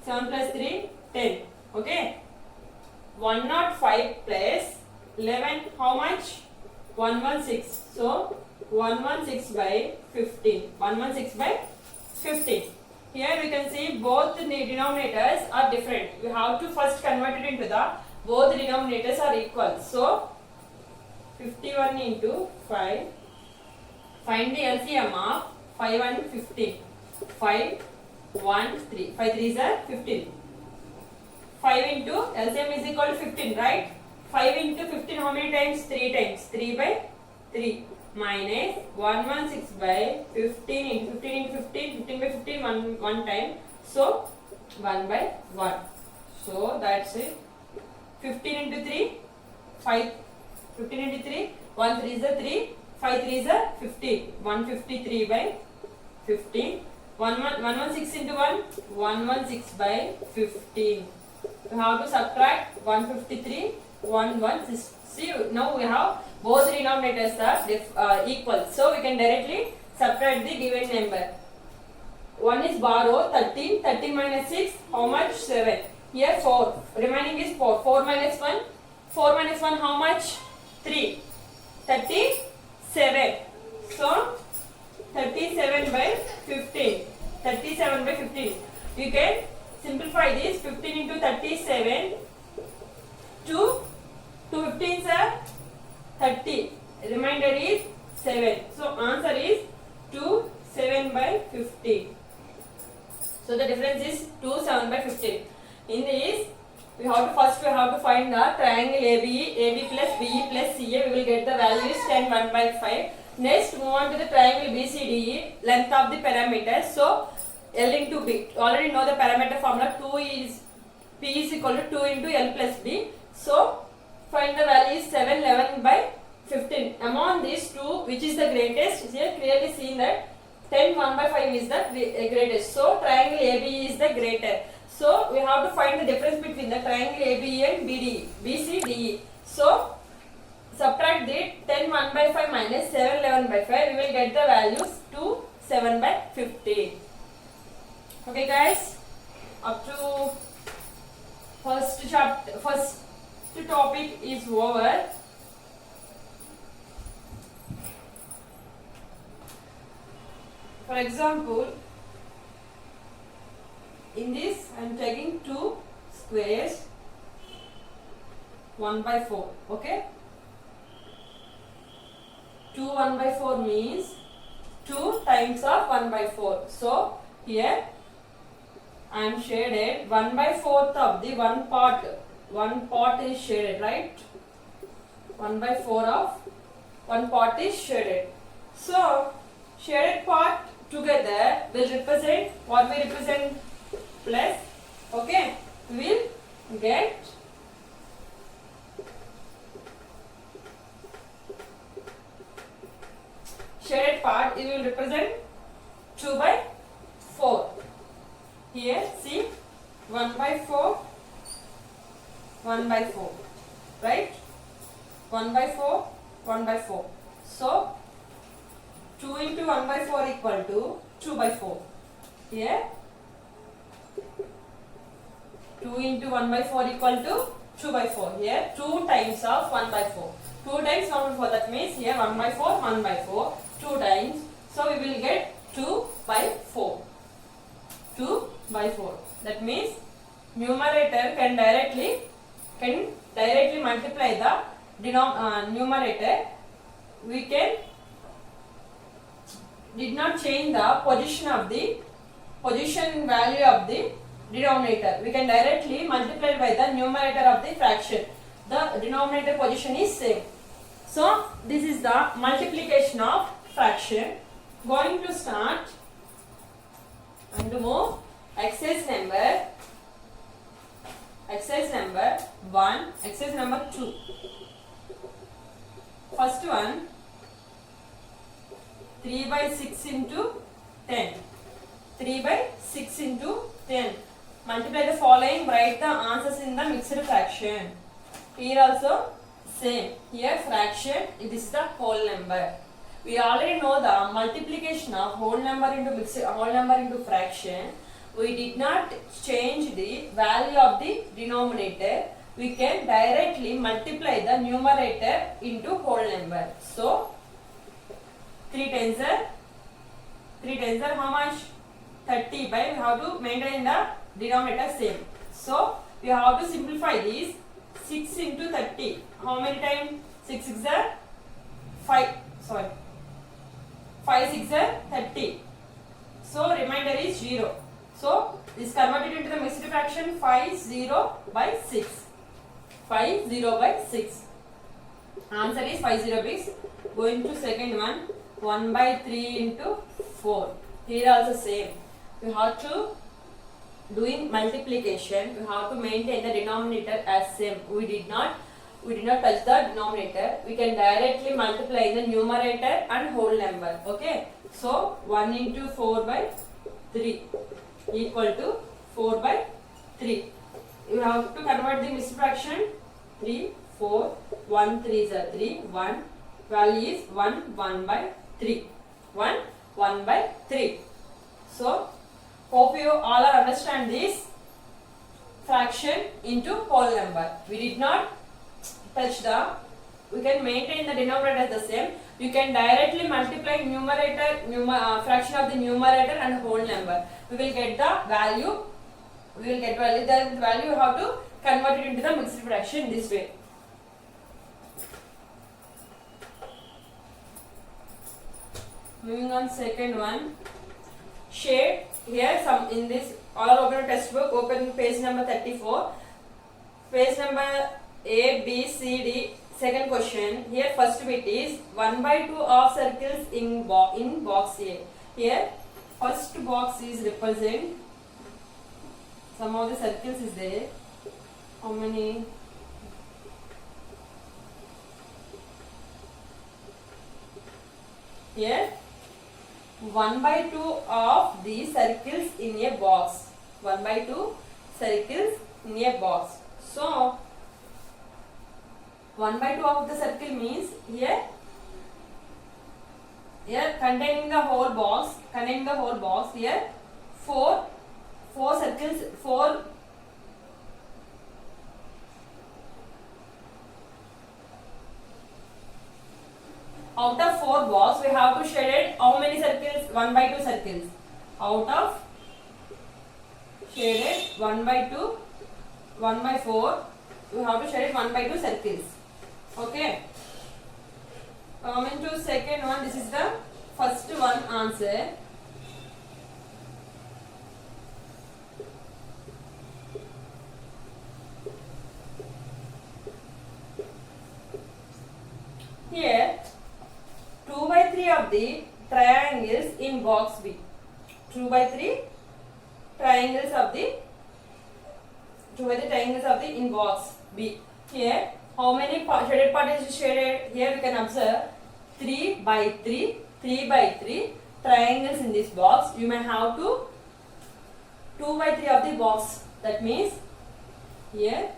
7 plus 3 10. Okay, 105 plus 11 how much? 116. So 116 by 15. 116 by 15. Here we can see both the denominators are different. We have to first convert it into the both denominators are equal. So 51 into 5. Find the LCM of 5 and 15. 5 1 3. 5 3s are 15. 5 into LCM is equal to 15, right? 5 into 15 how many times? 3 times. 3 by 3 minus 116 by 15 into 15 into 15. 15 by 15 one time. So 1 by 1. So that's it. 15 into 3 5. 15 into 3 1 3 is a 3. 5 3 is a 15. 153 by 15. 116 into 1 116 by 15. We have to subtract 153 116. See, now we have both denominators are equal. So we can directly subtract the given number. 1 is borrow 13. 13 minus 6 how much? 7. Here 4. Remaining is 4. 4 minus 1. 4 minus 1 how much? 3. 37. So 37 by 15. 37 by 15. You can simplify this. 15 into 37. 2 15s are 30. Remainder is 7. So answer is 2 7 by 15. So the difference is 2 7 by 15. In this we have to find the triangle ABE. AB plus BE plus CA. We will get the value is 10 1 by 5. Next move on to the triangle BCDE. Length of the parameters. So L into B. Already know the parameter formula. 2 is P is equal to 2 into L plus B. So find the value is 7 11 by 15. Among these two, which is the greatest? Here clearly seen that 10 1 by 5 is the greatest. So triangle ABE is the greater. So we have to find the difference between the triangle ABE and BCDE. So subtract the 10 1 by 5 minus 7 11 by 5. We will get the values 2 7 by 15. Okay guys, up to first topic is over. For example, in this I am taking 2 squares 1 by 4. Okay, 2 1 by 4 means 2 times of 1 by 4. So here I am shaded 1 by 4th of the one part is shaded, right? 1 by 4 of one part is shaded. So shaded part together will represent what we represent plus. Okay, we will get shaded part. It will represent 2 by 4. Here see 1 by 4 1 by 4, right? 1 by 4 1 by 4. So 2 into 1 by 4 equal to 2 by 4. Here 2 into 1 by 4 equal to 2 by 4. Here 2 times of 1 by 4. 2 times 1 by 4. That means here 1 by 4 1 by 4. 2 times. So we will get 2 by 4. 2 by 4. That means numerator can directly can directly multiply the numerator. We can did not change the position value of the denominator. We can directly multiply by the numerator of the fraction. The denominator position is same. So this is the multiplication of fraction. Going to start and to move exercise number 1, exercise number 2. First one, 3 by 6 into 10. 3 by 6 into 10. Multiply the following, write the answers in the mixed fraction. Here also same. Here fraction, this is the whole number. We already know the multiplication of whole number into fraction. We did not change the value of the denominator. We can directly multiply the numerator into whole number. So 3 times are how much? 30 by, we have to maintain the denominator same. So we have to simplify this. 6 into 30. How many times? 6 6 are 5. Sorry. 5 6 are 30. So remainder is 0. So this converted into the mixed fraction 5 0 by 6. 5 0 by 6. Answer is 5 0 by 6. Going to second one. 1 by 3 into 4. Here also same. We have to doing multiplication. We have to maintain the denominator as same. We did not touch the denominator. We can directly multiply the numerator and whole number. Okay. So 1 into 4 by 3 equal to 4 by 3. You have to convert the mixed fraction. 3 4 1 3 is 3 1. Value is 1 1 by 3. 1 1 by 3. So hope you all are understand this fraction into whole number. We did not touch we can maintain the denominator the same. You can directly multiply fraction of the numerator and whole number. We will get the value. The value you have to convert it into the mixed fraction this way. Moving on second one. Shade. Here some in this all are open textbook, open page number 34. Page number A, B, C, D. Second question. Here first bit is 1 by 2 of circles in box A. Here first box is represent some of the circles is there. How many? Here 1 by 2 of the circles in a box. 1 by 2 circles in a box. So 1 by 2 of the circle means here containing the whole box. Here 4 circles, 4 out of 4 box we have to shaded how many circles? 1 by 2 circles. Out of shaded 1 by 2, 1 by 4, we have to shade 1 by 2 circles. Okay. Coming to second one, this is the first one answer. Here 2 by 3 of the triangles in box B. 2 by 3 triangles of the in box B. Here how many shaded part is shaded? Here we can observe 3 by 3 triangles in this box. You may have to 2 by 3 of the box. That means here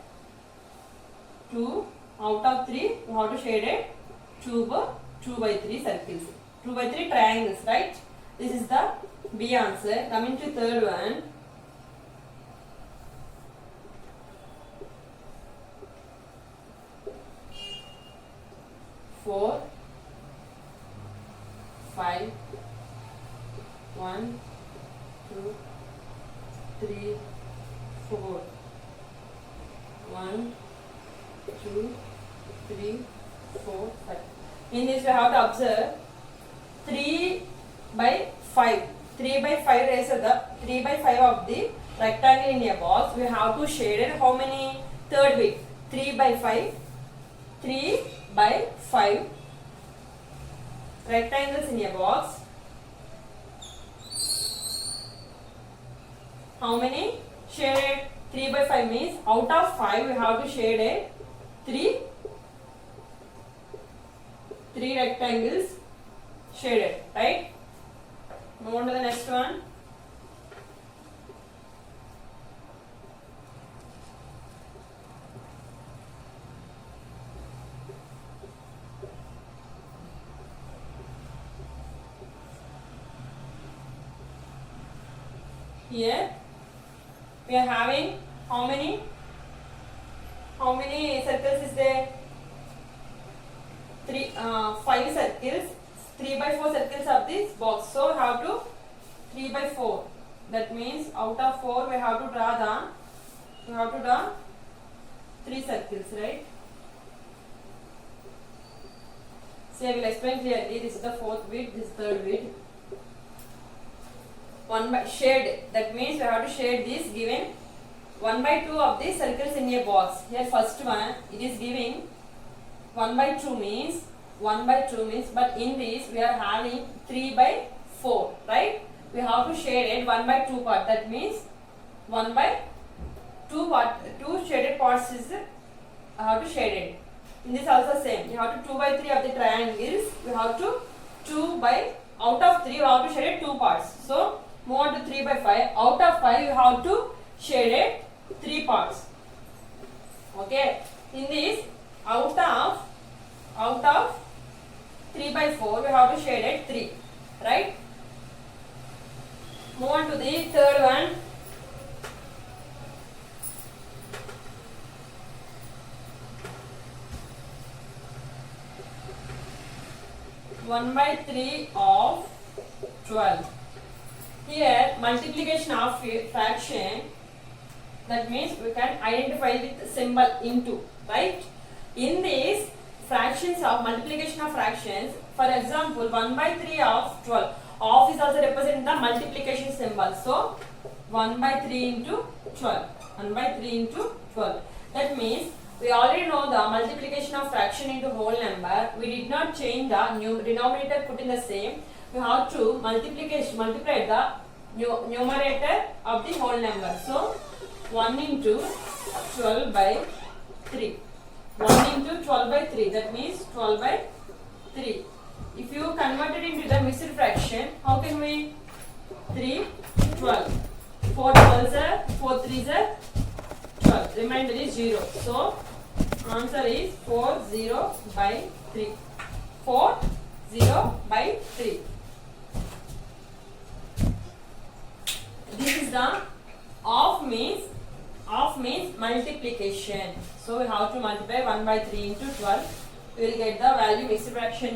2 out of 3 you have to shade it 2 by 3 circles. 2 by 3 triangles, right? This is the B answer. Coming to third one. Four, 5, 1, 2, 3, 4, 1, 3, 4, 5. In this we have to observe 3 by 5. 3 by 5 raise the 3 by 5 of the rectangle in a box. We have to shade it. How many? Third bit. 3 by 5. 3 by 5 rectangles in a box. How many? Shaded. 3 by 5 means out of 5 we have to shade it 3 rectangles shaded, right? Move on to the next one. Here we are having how many circles is there? 5 circles. 3 by 4 circles of this box. So we have to 3 by 4. That means out of 4 we have to draw 3 circles, right? See, I will explain clearly. This is the fourth bit, this is third bit. One by shade. That means we have to shade this given 1 by 2 of the circles in a box. Here first one it is giving 1 by 2 means but in this we are having 3 by 4, right? We have to shade it 1 by 2 part. That means 1 by 2 part, 2 shaded parts is how to shade it. In this also same. You have to 2 by 3 of the triangles. We have to 2 by out of 3 we have to shade it 2 parts. So move on to 3 by 5. Out of 5 you have to shade it 3 parts. Okay. In this out of 3 by 4 we have to shade it 3, right? Move on to the third one. One by 3 of 12. Here multiplication of fraction, that means we can identify with symbol into, right? In this fractions of multiplication of fractions, for example 1 by 3 of 12, of is also represent the multiplication symbol. So 1 by 3 into 12, 1 by 3 into 12. That means we already know the multiplication of fraction into whole number. We did not change the denominator, put in the same. We have to multiply the numerator of the whole number. So 1 into 12 by 3. 1 into 12 by 3. That means 12 by 3. If you convert it into the mixed fraction, how can we? 3, 12. 4 12s are 4 3s are 12. Remainder is 0. So answer is 4 0 by 3. 4 0 by 3. This is the of means multiplication. So we have to multiply 1 by 3 into 12. We will get the value mixed fraction.